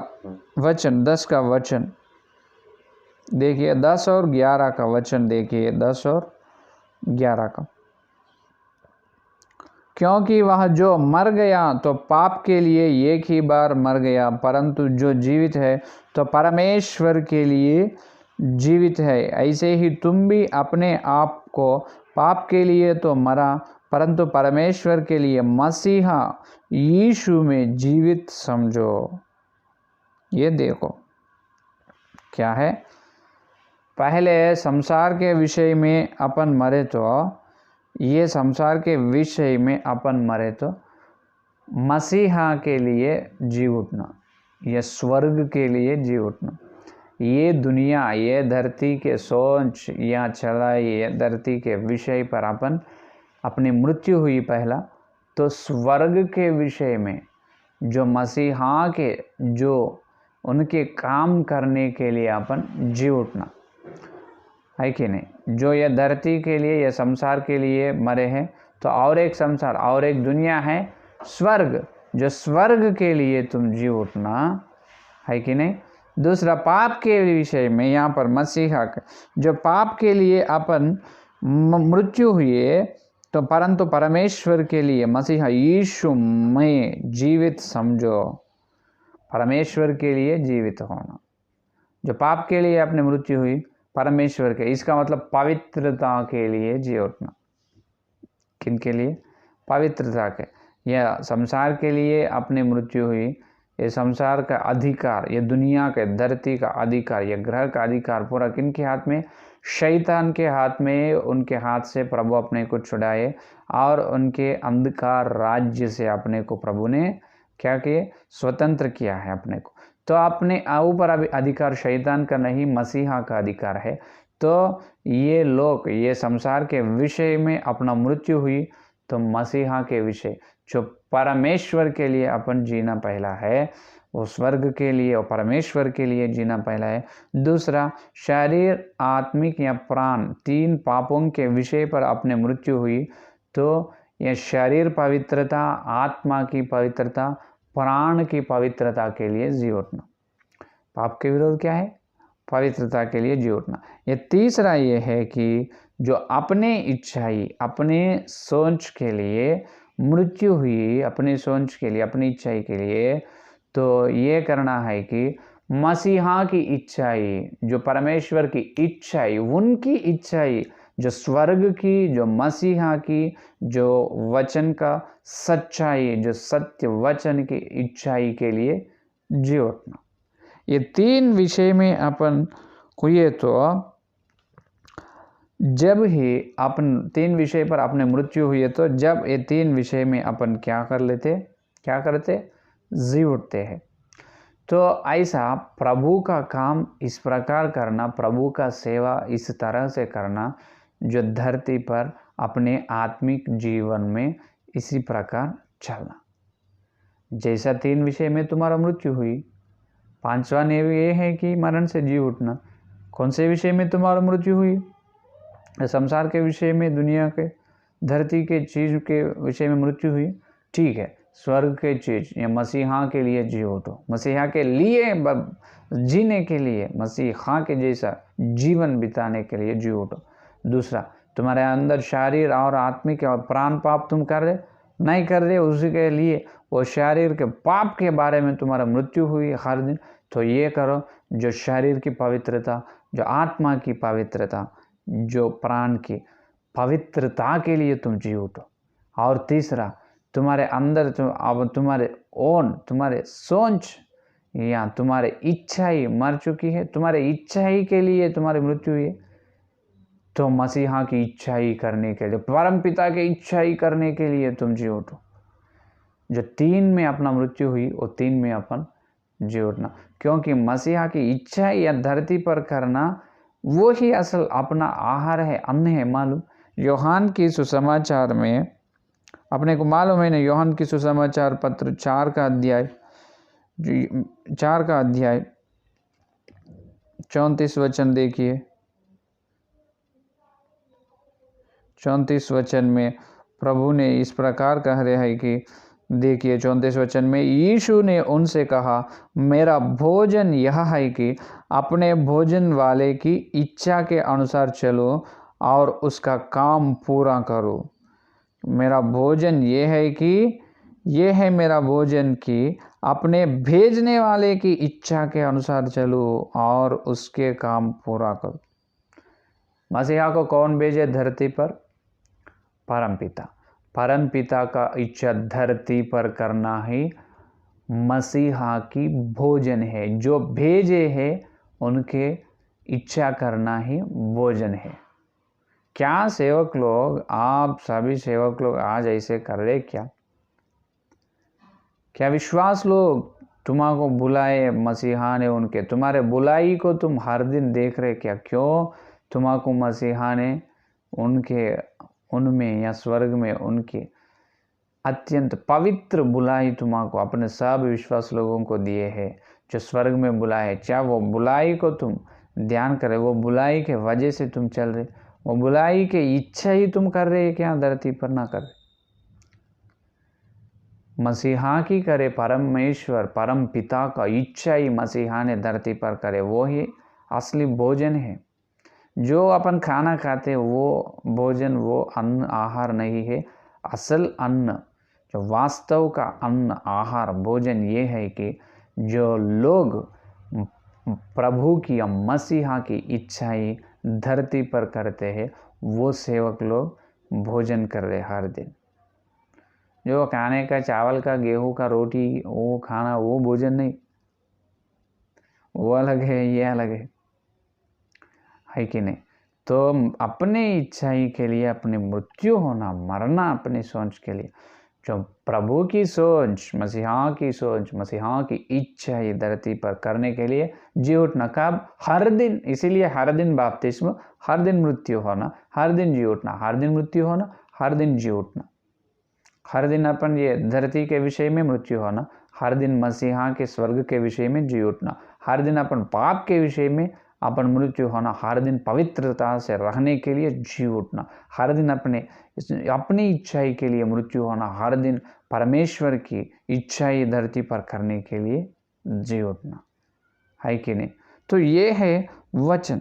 वचन देखिए, 10 और 11 का वचन देखिए, 10 और 11 का। क्योंकि वह जो मर गया तो पाप के लिए एक ही बार मर गया, परंतु जो जीवित है तो परमेश्वर के लिए जीवित है। ऐसे ही तुम भी अपने आप को पाप के लिए तो मरा, परंतु परमेश्वर के लिए मसीहा यीशु में जीवित समझो। ये देखो क्या है, पहले संसार के विषय में अपन मरे, तो ये संसार के विषय में अपन मरे तो मसीहा के लिए जी उठना, ये स्वर्ग के लिए जी उठना। ये दुनिया, ये धरती के सोच या चला, ये धरती के विषय पर अपन अपनी मृत्यु हुई पहला, तो स्वर्ग के विषय में जो मसीहा के, जो उनके काम करने के लिए अपन जी उठना है कि नहीं। जो ये धरती के लिए, ये संसार के लिए मरे हैं, तो और एक संसार और एक दुनिया है स्वर्ग, जो स्वर्ग के लिए तुम जी उठना है कि नहीं। दूसरा पाप के विषय में, यहाँ पर मसीहा जो पाप के लिए अपन मृत्यु हुई, तो परंतु परमेश्वर के लिए मसीहा यीशु में जीवित समझो। परमेश्वर के लिए जीवित होना, जो पाप के लिए अपनी मृत्यु हुई परमेश्वर के, इसका मतलब पवित्रता के लिए जी उठना। किन के लिए, पवित्रता के। यह संसार के लिए अपनी मृत्यु हुई, ये संसार का अधिकार, ये दुनिया के, धरती का अधिकार, ये ग्रह का अधिकार पूरा किन के हाथ में, शैतान के हाथ में। उनके हाथ से प्रभु अपने को छुड़ाए और उनके अंधकार राज्य से अपने को प्रभु ने क्या किए, स्वतंत्र किया है अपने को। तो अपने ऊपर अभी अधिकार शैतान का नहीं, मसीहा का अधिकार है। तो ये लोग, ये संसार के विषय में अपना मृत्यु हुई, तो मसीहा के विषय जो परमेश्वर के लिए अपन जीना पहला है, वो स्वर्ग के लिए और परमेश्वर के लिए जीना पहला है। दूसरा शरीर, आत्मिक या प्राण, 3 पापों के विषय पर अपने मृत्यु हुई, तो यह शरीर पवित्रता, आत्मा की पवित्रता, प्राण की पवित्रता के लिए जी उठना। पाप के विरोध क्या है, पवित्रता के लिए जी उठना। ये तीसरा ये है कि जो अपने इच्छाई, अपने सोच के लिए मृत्यु हुई, अपनी सोच के लिए, अपनी इच्छाई के लिए, तो ये करना है कि मसीहा की इच्छाई, जो परमेश्वर की इच्छाई, उनकी इच्छाई जो स्वर्ग की, जो मसीहा की, जो वचन का सच्चाई, जो सत्य वचन की इच्छाई के लिए जी उठना। ये 3 विषय में अपन हुए तो जब ही अपन 3 विषय पर अपने मृत्यु हुई तो जब ये 3 विषय में अपन क्या करते जी उठते हैं। तो ऐसा प्रभु का काम इस प्रकार करना, प्रभु का सेवा इस तरह से करना, जो धरती पर अपने आत्मिक जीवन में इसी प्रकार चलना। जैसा 3 विषय में तुम्हारा मृत्यु हुई, 5वां नियम ये है कि मरण से जी उठना। कौन से विषय में तुम्हारा मृत्यु हुई? संसार के विषय में, दुनिया के, धरती के चीज के विषय में मृत्यु हुई, ठीक है। स्वर्ग के चीज या मसीहा के लिए जी उठो, मसीहा के लिए जीने के लिए, मसीहा के जैसा जीवन बिताने के लिए जी उठो। दूसरा, तुम्हारे अंदर शारीर और आत्मिक और प्राण पाप तुम कर रहे नहीं कर रहे, उसी के लिए वो शरीर के पाप के बारे में तुम्हारा मृत्यु हुई हर दिन, तो ये करो जो शरीर की पवित्रता, जो आत्मा की पवित्रता, जो प्राण की पवित्रता के लिए तुम जी उठो। और तीसरा, तुम्हारे अंदर तुम्हारे सोच या तुम्हारे इच्छा ही मर चुकी है, तुम्हारे इच्छा ही के लिए तुम्हारी मृत्यु हुई है, तो मसीहा की इच्छा ही करने के लिए, परम पिता की इच्छा ही करने के लिए तुम जी उठो। जो 3 में अपना मृत्यु हुई वो 3 में अपन जी उठना, क्योंकि मसीहा की इच्छा या धरती पर करना वो ही असल अपना आहार है, अन्न है। मालूम यूहन्ना की सुसमाचार में अपने को मालूम है ना, यूहन्ना की सुसमाचार पत्र 4 का अध्याय 34 वचन देखिए। 34 वचन में प्रभु ने इस प्रकार कह रहे हैं कि देखिए 34 वचन में, यीशु ने उनसे कहा, मेरा भोजन यह है कि अपने भोजन वाले की इच्छा के अनुसार चलो और उसका काम पूरा करो। मेरा भोजन ये है मेरा भोजन कि अपने भेजने वाले की इच्छा के अनुसार चलो और उसके काम पूरा करो। मसीहा को कौन भेजे धरती पर? परमपिता। परमपिता का इच्छा धरती पर करना ही मसीहा की भोजन है। जो भेजे है उनके इच्छा करना ही भोजन है। क्या सेवक लोग, आप सभी सेवक लोग आज ऐसे कर रहे क्या? क्या विश्वास लोग तुम्हारे बुलाए मसीहा ने उनके, तुम्हारे बुलाई को तुम हर दिन देख रहे क्या? क्यों तुम्हारे मसीहा ने उनमें या स्वर्ग में उनकी अत्यंत पवित्र बुलाई तुम्हारे अपने सब विश्वास लोगों को दिए है, जो स्वर्ग में बुलाए। क्या वो बुलाई को तुम ध्यान करे? वो बुलाई के वजह से तुम चल रहे, वो बुलाई के इच्छा ही तुम कर रहे क्या? धरती पर ना कर रहे, मसीहा की करे। परमेश्वर परम पिता का इच्छा ही मसीहा ने धरती पर करे, वो ही असली भोजन है। जो अपन खाना खाते वो भोजन, वो अन्न आहार नहीं है। असल अन्न, जो वास्तव का अन्न आहार भोजन ये है कि जो लोग प्रभु की या मसीहा की इच्छाएं धरती पर करते हैं, वो सेवक लोग भोजन कर रहे हर दिन। जो खाने का चावल का, गेहूं का, रोटी वो खाना, वो भोजन नहीं, वो अलग है, ये अलग है कि नहीं? तो अपने इच्छाई के लिए अपनी मृत्यु होना, मरना अपनी सोच के लिए, जो प्रभु की सोच, मसीहा की सोच, मसीहा की इच्छा ही धरती पर करने के लिए जी उठना। कब? हर दिन। इसीलिए हर दिन बपतिस्मा, हर दिन मृत्यु होना, हर दिन जी उठना, हर दिन मृत्यु होना, हर दिन जी उठना। हर दिन अपन ये धरती के विषय में मृत्यु होना, हर दिन मसीहा के स्वर्ग के विषय में जी उठना, हर दिन अपन पाप के विषय में अपन मृत्यु होना, हर दिन पवित्रता से रहने के लिए जी उठना, हर दिन अपनी इच्छाई के लिए मृत्यु होना, हर दिन परमेश्वर की इच्छाई धरती पर करने के लिए जी उठना, है कि नहीं? तो ये है वचन।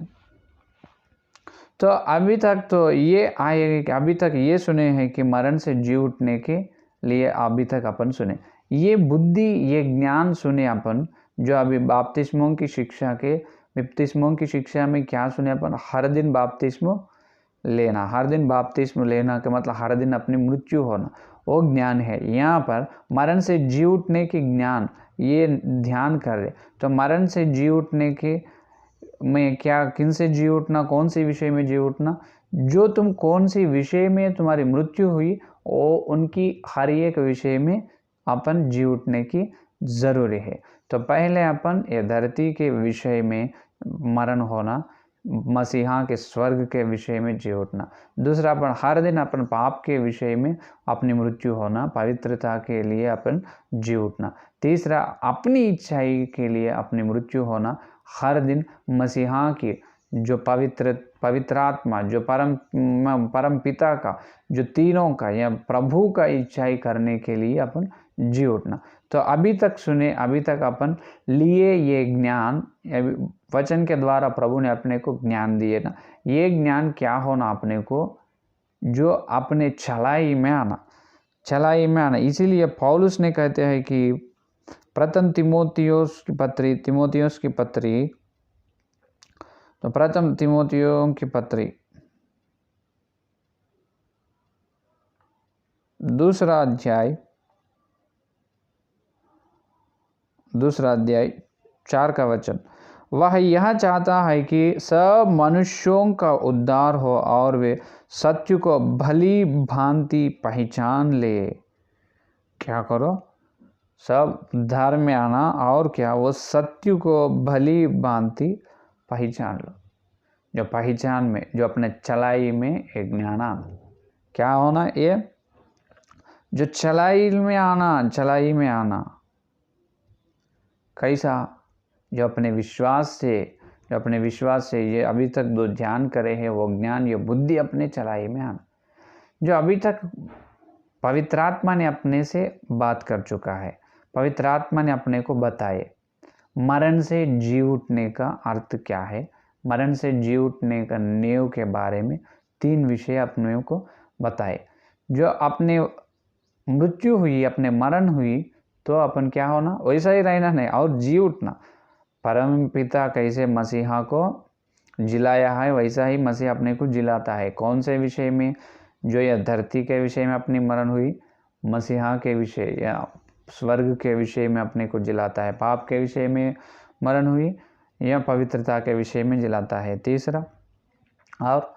तो अभी तक तो ये आए कि अभी तक ये सुने हैं कि मरण से जी उठने के लिए अभी तक अपन सुने, ये बुद्धि, ये ज्ञान सुने अपन। जो अभी बपतिस्मों की शिक्षा में क्या सुने अपन? हर दिन बपतिस्मो लेना, हर दिन बपतिस्मा लेना का मतलब हर दिन अपनी मृत्यु होना, वो ज्ञान है। यहाँ पर मरण से जी उठने की ज्ञान, ये ध्यान कर रहे। तो मरण से जी उठने के में क्या, किन से जी उठना, कौन सी विषय में जी उठना, जो तुम कौन सी विषय में तुम्हारी मृत्यु हुई, वो उनकी हर एक विषय में अपन जी उठने की ज़रूरी है। तो पहले अपन ये धरती के विषय में मरण होना, मसीहा के स्वर्ग के विषय में जी उठना। दूसरा, अपन हर दिन अपन पाप के विषय में अपनी मृत्यु होना, पवित्रता के लिए अपन जी उठना। तीसरा, अपनी इच्छाई के लिए अपनी मृत्यु होना, हर दिन मसीहा की जो पवित्र आत्मा, जो परम पिता का, जो तीनों का या प्रभु का इच्छाई करने के लिए अपन जी उठना। तो अभी तक सुने, अभी तक अपन लिए ये ज्ञान वचन के द्वारा प्रभु ने अपने को ज्ञान दिए ना, ये ज्ञान क्या होना अपने को, जो अपने चलाई में आना। इसीलिए पौलुस ने कहते हैं कि प्रथम तिमोथियोस की पत्री, तो प्रथम तिमोथियों की पत्री दूसरा अध्याय 4 का वचन, वह यह चाहता है कि सब मनुष्यों का उद्धार हो और वे सत्य को भली भांति पहचान ले। क्या करो, सब उद्धार में आना, और क्या, वो सत्य को भली भांति पहचान लो। जो पहचान में, जो अपने चलाई में एक ज्ञान आना, क्या होना, ये जो चलाई में आना कैसा, जो अपने विश्वास से ये अभी तक जो ध्यान करे हैं वो ज्ञान, ये बुद्धि अपने चलाई में आना, जो अभी तक पवित्र आत्मा ने अपने से बात कर चुका है, पवित्र आत्मा ने अपने को बताए मरण से जी उठने का अर्थ क्या है, मरण से जी उठने का नींव के बारे में 3 विषय अपने को बताए। जो अपने मृत्यु हुई, अपने मरण हुई, तो अपन क्या होना, वैसा ही रहना नहीं और जी उठना। परम पिता कैसे मसीहा को जिलाया है, वैसा ही मसीहा अपने को जिलाता है। कौन से विषय में, जो यह धरती के विषय में अपनी मरण हुई, मसीहा के विषय या स्वर्ग के विषय में अपने को जिलाता है। पाप के विषय में मरण हुई या पवित्रता के विषय में जिलाता है। तीसरा, और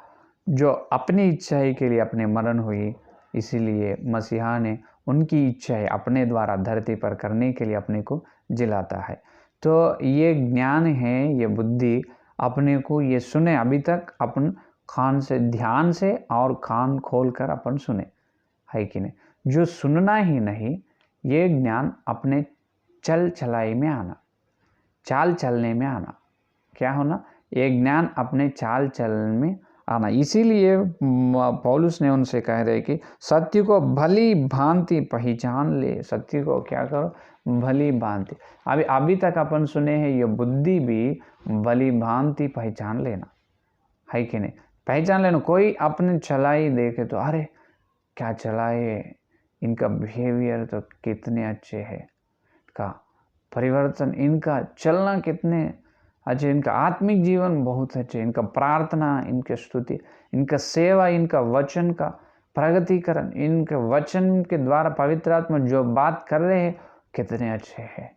जो अपनी इच्छाई के लिए अपने मरण हुई, इसीलिए मसीहा ने उनकी इच्छाएं अपने द्वारा धरती पर करने के लिए अपने को जिलाता है। तो ये ज्ञान है, ये बुद्धि अपने को ये सुने, अभी तक अपन कान से, ध्यान से और कान खोल कर अपन सुने, है कि नहीं। जो सुनना ही नहीं, ये ज्ञान अपने चलाई में आना, चाल चलने में आना, क्या होना, ये ज्ञान अपने चाल चलन में आना। इसीलिए पौलुस ने उनसे कह रहे कि सत्य को भली भांति पहचान ले। सत्य को क्या करो, भली भांति। अभी तक अपन सुने हैं, ये बुद्धि भी भली भांति पहचान लेना, है कि नहीं, पहचान लेना। कोई अपने चलाई देखे तो अरे क्या चलाए, इनका बिहेवियर तो कितने अच्छे है, का परिवर्तन, इनका चलना कितने अच्छे, इनका आत्मिक जीवन बहुत अच्छे, इनका प्रार्थना, इनके स्तुति, इनका सेवा, इनका वचन का प्रगतिकरण, इनके वचन के द्वारा पवित्र आत्मा जो बात कर रहे हैं कितने अच्छे हैं,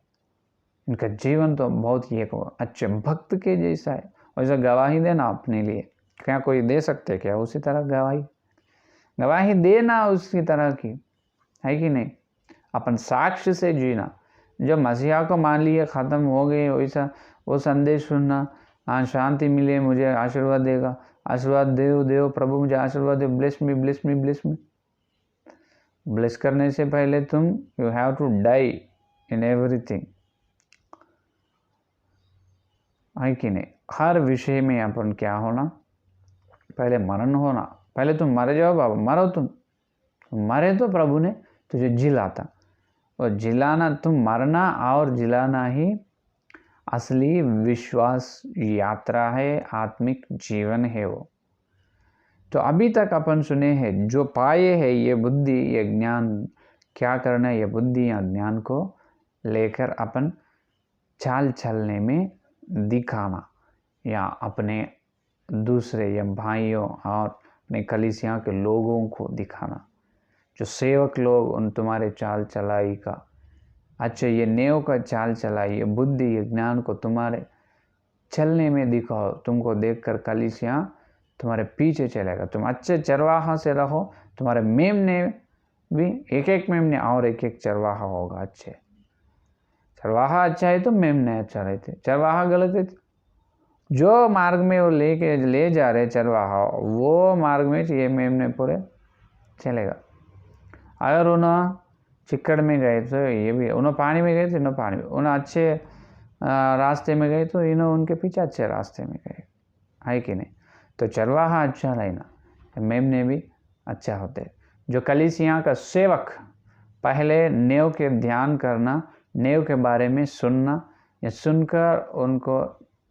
इनका जीवन तो बहुत ही एक अच्छे भक्त के जैसा है। वैसा गवाही देना अपने लिए, क्या कोई दे सकते क्या उसी तरह गवाही देना उसकी तरह की, है कि नहीं। अपन साक्ष्य से जीना, जब मसीहा को मान लिए ख़त्म हो गए, वैसा वो संदेश सुनना, हाँ शांति मिले, मुझे आशीर्वाद देगा, आशीर्वाद देव प्रभु मुझे आशीर्वाद दे, ब्लेस मी। ब्लेस करने से पहले तुम you have to die in everything, है कि नहीं। हर विषय में अपन क्या होना, पहले मरण होना। पहले तुम मर जाओ बाबा, मरो तुम मरे तो प्रभु ने तुझे जिलाता, और जिलाना, तुम मरना और जिलाना ही असली विश्वास यात्रा है, आत्मिक जीवन है वो। तो अभी तक अपन सुने हैं, जो पाए हैं ये बुद्धि, ये ज्ञान, क्या करना है, ये बुद्धि या ज्ञान को लेकर अपन चाल चलने में दिखाना, या अपने दूसरे या भाइयों और अपने कलीसिया के लोगों को दिखाना, जो सेवक लोग उन तुम्हारे चाल चलाई का, अच्छा ये नेव का चाल चलाई, ये बुद्धि, ये ज्ञान को तुम्हारे चलने में दिखाओ। तुमको देखकर कलीसिया तुम्हारे पीछे चलेगा। तुम अच्छे चरवाहा से रहो, तुम्हारे मेमने भी एक एक मेमने और एक एक चरवाहा होगा। अच्छे चरवाहा अच्छा है तो मेमने अच्छा रहते, चरवाहा गलत है जो मार्ग में वो ले जा रहे चरवाहा, वो मार्ग में ये मेमने पूरे चलेगा। अगर उन्हें चिक्कड़ में गए तो ये भी, उन्हें पानी में गए तो इन्हों पानी में, उन्हें अच्छे रास्ते में गए तो इन्हों उनके पीछे अच्छे रास्ते में गए, है कि नहीं। तो चरवाहा अच्छा रहना, मेमने भी अच्छा होते। जो कलीसिया का सेवक, पहले नेव के ध्यान करना, नेव के बारे में सुनना, या सुनकर उनको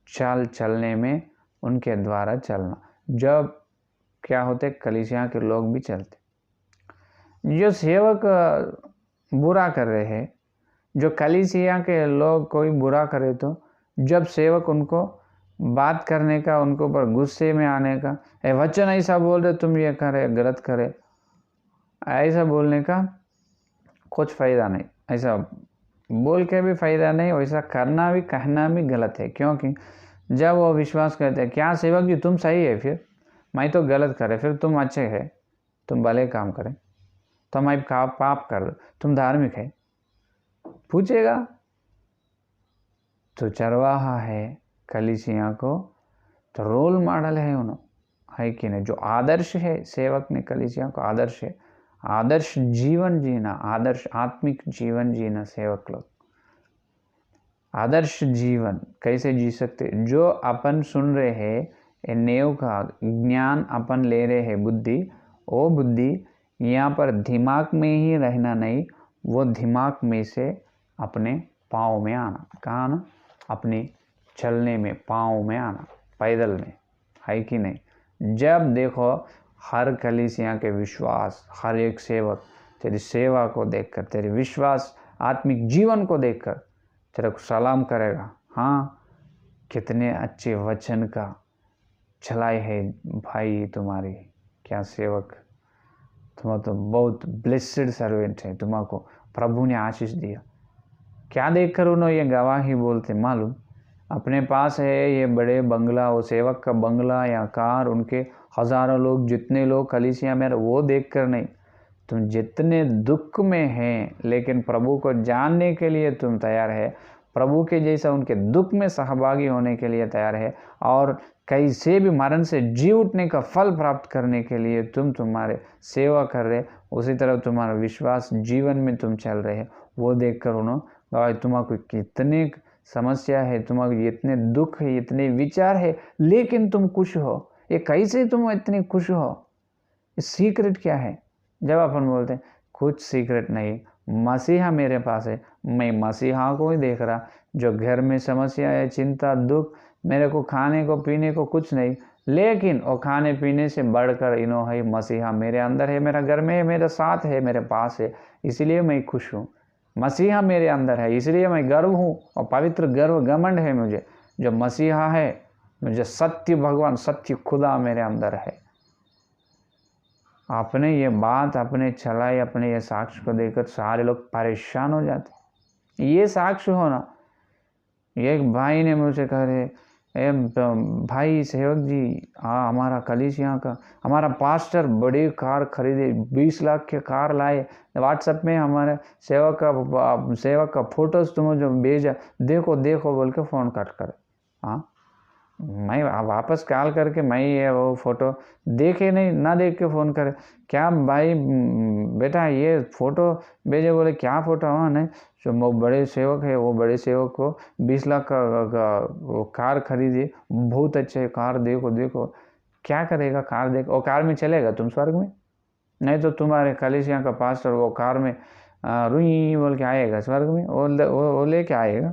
चाल चलने में उनके द्वारा चलना। जब क्या होते, कलीसिया के लोग भी चलते। जो सेवक बुरा कर रहे हैं, जो कलीसिया के लोग कोई बुरा करे तो जब सेवक उनको बात करने का, उनको पर गुस्से में आने का, वचन ऐसा बोल रहे तुम ये करे गलत करे, ऐसा बोलने का कुछ फ़ायदा नहीं। ऐसा बोल के भी फ़ायदा नहीं, वैसा करना भी, कहना भी गलत है। क्योंकि जब वो विश्वास करते हैं क्या सेवक जी तुम सही है, फिर मैं तो गलत करे, फिर तुम अच्छे है, तुम भले काम करें, तो मैं पाप कर, तुम धार्मिक है, पूछेगा। तो चरवाहा है कलीसिया को, तो रोल मॉडल है उन्होंने, है कि नहीं। जो आदर्श है सेवक ने कलीसिया को आदर्श है, आदर्श जीवन जीना, आदर्श आत्मिक जीवन जीना। सेवक लोग आदर्श जीवन कैसे जी सकते, जो अपन सुन रहे हैं, नेव का ज्ञान अपन ले रहे हैं, बुद्धि, वो बुद्धि यहाँ पर दिमाग में ही रहना नहीं, वो दिमाग में से अपने पाँव में आना। कहाँ आना, अपने चलने में, पाँव में आना, पैदल में, है कि नहीं। जब देखो हर कलीसिया के विश्वास, हर एक सेवक तेरी सेवा को देखकर, तेरे विश्वास आत्मिक जीवन को देखकर तेरे को सलाम करेगा। हाँ, कितने अच्छे वचन का चलाई है भाई तुम्हारी, क्या सेवक, तुम तो बहुत ब्लेस्ड सर्वेंट है, तुम्हारा प्रभु ने आशीष दिया। क्या देखकर उन्होंने ये गवाही बोलते मालूम, अपने पास है ये बड़े बंगला, वो सेवक का बंगला या कार, उनके हज़ारों लोग, जितने लोग कलीसिया में, वो देखकर नहीं, तुम जितने दुख में हैं लेकिन प्रभु को जानने के लिए तुम तैयार है, प्रभु के जैसा उनके दुख में सहभागी होने के लिए तैयार है, और कैसे भी मरण से जी उठने का फल प्राप्त करने के लिए तुम्हारे सेवा कर रहे, उसी तरह तुम्हारा विश्वास जीवन में तुम चल रहे हैं। वो देखकर उन्होंने तुम्हारे कितने समस्या है, तुम्हारे इतने दुख है, इतने विचार है, लेकिन तुम खुश हो। ये कैसे तुम इतने खुश हो, सीक्रेट क्या है। जब अपन बोलते हैं कुछ सीक्रेट नहीं, मसीहा मेरे पास है, मैं मसीहा को ही देख रहा। जो घर में समस्या है, चिंता, दुख, मेरे को खाने को पीने को कुछ नहीं, लेकिन वो खाने पीने से बढ़कर इनो है मसीहा मेरे अंदर है, मेरा घर में है, मेरे साथ है, मेरे पास है, इसलिए मैं खुश हूँ। मसीहा मेरे अंदर है, इसलिए मैं गर्व हूँ, और पवित्र गर्व घमंड है मुझे। जो मसीहा है, मुझे सत्य भगवान, सत्य खुदा मेरे अंदर है। आपने ये बात अपने चलाई, अपने ये साक्ष्य को देखकर सारे लोग परेशान हो जाते। ये साक्ष्य होना, एक भाई ने मुझसे कह रहे, भाई सेवक जी, हाँ हमारा कलीसिया का, हमारा पास्टर बड़ी कार खरीदे, 20 लाख के कार लाए, व्हाट्सएप में हमारे सेवक का फोटोज तुम्हें जो भेजा, देखो देखो बोल के फ़ोन कट कर। हाँ, मैं वापस कॉल करके मैं ये वो फ़ोटो देखे नहीं, ना देख के फ़ोन करे, क्या भाई बेटा ये फ़ोटो भेजे, बोले क्या फ़ोटो। हाँ नहीं, जो वो बड़े सेवक है, वो बड़े सेवक को 20 लाख का वो कार खरीदी, बहुत अच्छे कार, देखो देखो। क्या करेगा कार देख, वो कार में चलेगा तुम स्वर्ग में? नहीं तो तुम्हारे कलीसिया का पास्टर वो कार में रुई बोल के आएगा स्वर्ग में, वो लेके आएगा।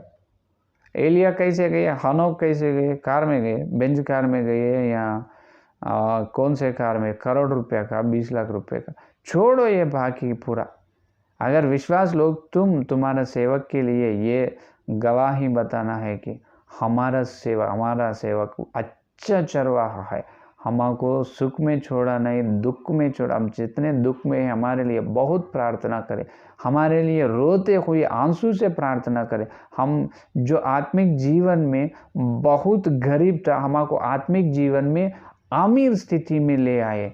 एलिया कैसे गए, हनोक कैसे गए, कार में गए, बेंज कार में गए, या कौन से कार में, करोड़ रुपया का, 20 लाख रुपए का। छोड़ो ये बाकी पूरा। अगर विश्वास लोग तुम्हारा सेवक के लिए ये गवाही बताना है कि हमारा सेवक अच्छा चरवाहा है, हमको सुख में छोड़ा नहीं, दुख में छोड़ा। हम जितने दुख में हैं हमारे लिए बहुत प्रार्थना करें, हमारे लिए रोते हुए आंसू से प्रार्थना करें। हम जो आत्मिक जीवन में बहुत गरीब था, हमको आत्मिक जीवन में अमीर स्थिति में ले आए।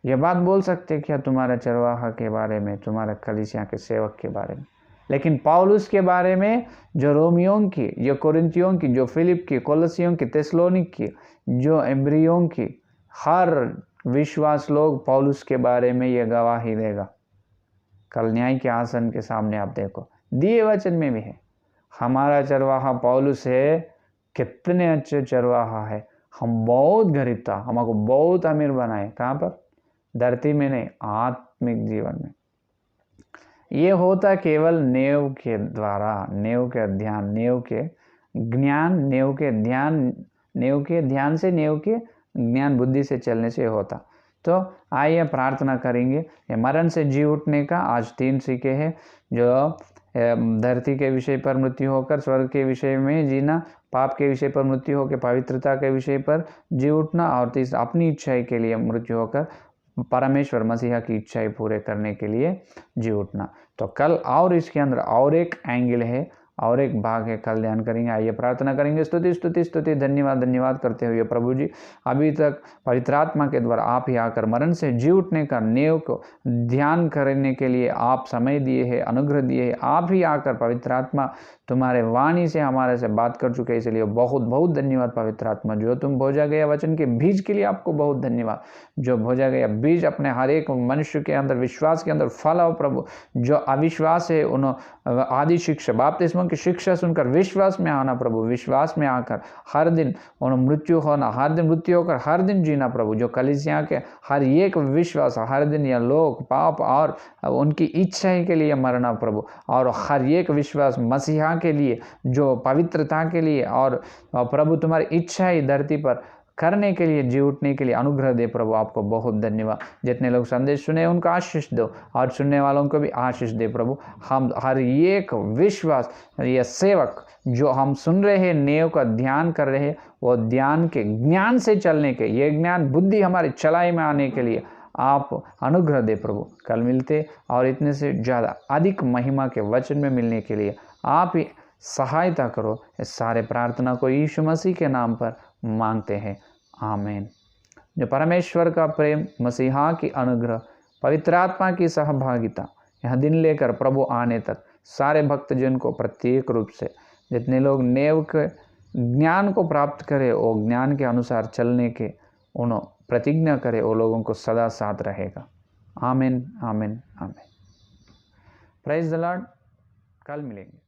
ये बात बोल सकते क्या तुम्हारा चरवाहा के बारे में, तुम्हारा कलीसिया के सेवक के बारे में? लेकिन पौलुस के बारे में, जो रोमियों की, जो कोरिन्थियों की, जो फिलिप की, कोलोसियों की, तेस्सलोनिक की, जो एम्ब्रियों की, हर विश्वास लोग पौलुस के बारे में ये गवाही देगा। कल न्याय के आसन के सामने आप देखो, दिए वचन में भी है, हमारा चरवाहा पौलुस है, कितने अच्छे चरवाहा है। हम बहुत गरीब था, हमको बहुत अमीर बनाए। कहाँ पर? धरती में नहीं, आत्मिक जीवन में। ये होता केवल नेव के द्वारा, नेव के ध्यान, नेव के ज्ञान, नेव के ध्यान, नेव के ध्यान से, नेव के ज्ञान बुद्धि से चलने से होता। तो आइए प्रार्थना करेंगे। ये मरण से जी उठने का आज 3 सीखे हैं, जो धरती के विषय पर मृत्यु होकर स्वर्ग के विषय में जीना, पाप के विषय पर मृत्यु होकर पवित्रता के विषय पर जी उठना, और तीसरा अपनी इच्छाएं के लिए मृत्यु होकर परमेश्वर मसीहा की इच्छाएं पूरे करने के लिए जी उठना। तो कल और इसके अंदर और एक एंगल है, और एक भाग है, कल ध्यान करेंगे। आइए प्रार्थना करेंगे। स्तुति स्तुति स्तुति, धन्यवाद धन्यवाद करते हुए प्रभु जी, अभी तक पवित्र आत्मा के द्वारा आप ही आकर मरण से जी उठने का नेव को ध्यान करने के लिए आप समय दिए हैं, अनुग्रह दिए हैं। आप ही आकर पवित्र आत्मा तुम्हारे वाणी से हमारे से बात कर चुके, इसलिए बहुत बहुत धन्यवाद पवित्र आत्मा। जो तुम भोजा गया वचन के बीज के लिए आपको बहुत धन्यवाद। जो भोजा गया बीज अपने हर एक मनुष्य के अंदर, विश्वास के अंदर फल हो प्रभु। जो अविश्वास है उन्होंने आदि शिक्षा, बपतिस्मों की शिक्षा सुनकर विश्वास में आना प्रभु, विश्वास में आकर हर दिन उन्हें मृत्यु होना, हर दिन मृत्यु होकर हर दिन जीना प्रभु। जो कलीसिया के हर एक विश्वास, हर दिन यह लोग पाप और उनकी इच्छाएं के लिए मरना प्रभु, और हर एक विश्वास मसीहा के लिए, जो पवित्रता के लिए, और प्रभु तुम्हारी इच्छाएं धरती पर करने के लिए, जी उठने के लिए अनुग्रह दे प्रभु। आपको बहुत धन्यवाद। जितने लोग संदेश सुने उनको आशीष दो, और सुनने वालों को भी आशीष दे प्रभु। हम हर एक विश्वास, ये सेवक जो हम सुन रहे हैं, नेव का ध्यान कर रहे हैं, वो ध्यान के ज्ञान से चलने के, ये ज्ञान बुद्धि हमारी चलाई में आने के लिए आप अनुग्रह दे प्रभु। कल मिलते और इतने से ज़्यादा अधिक महिमा के वचन में मिलने के लिए आप ही सहायता करो। इस सारे प्रार्थना को यीशु मसीह के नाम पर मांगते हैं, आमीन। जो परमेश्वर का प्रेम, मसीहा की अनुग्रह, पवित्र आत्मा की सहभागिता, यह दिन लेकर प्रभु आने तक सारे भक्तजन को प्रत्येक रूप से, जितने लोग नेव के ज्ञान को प्राप्त करें, वो ज्ञान के अनुसार चलने के उन्होंने प्रतिज्ञा करे, वो लोगों को सदा साथ रहेगा। आमीन आमीन आमीन। Praise the Lord. कल मिलेंगे।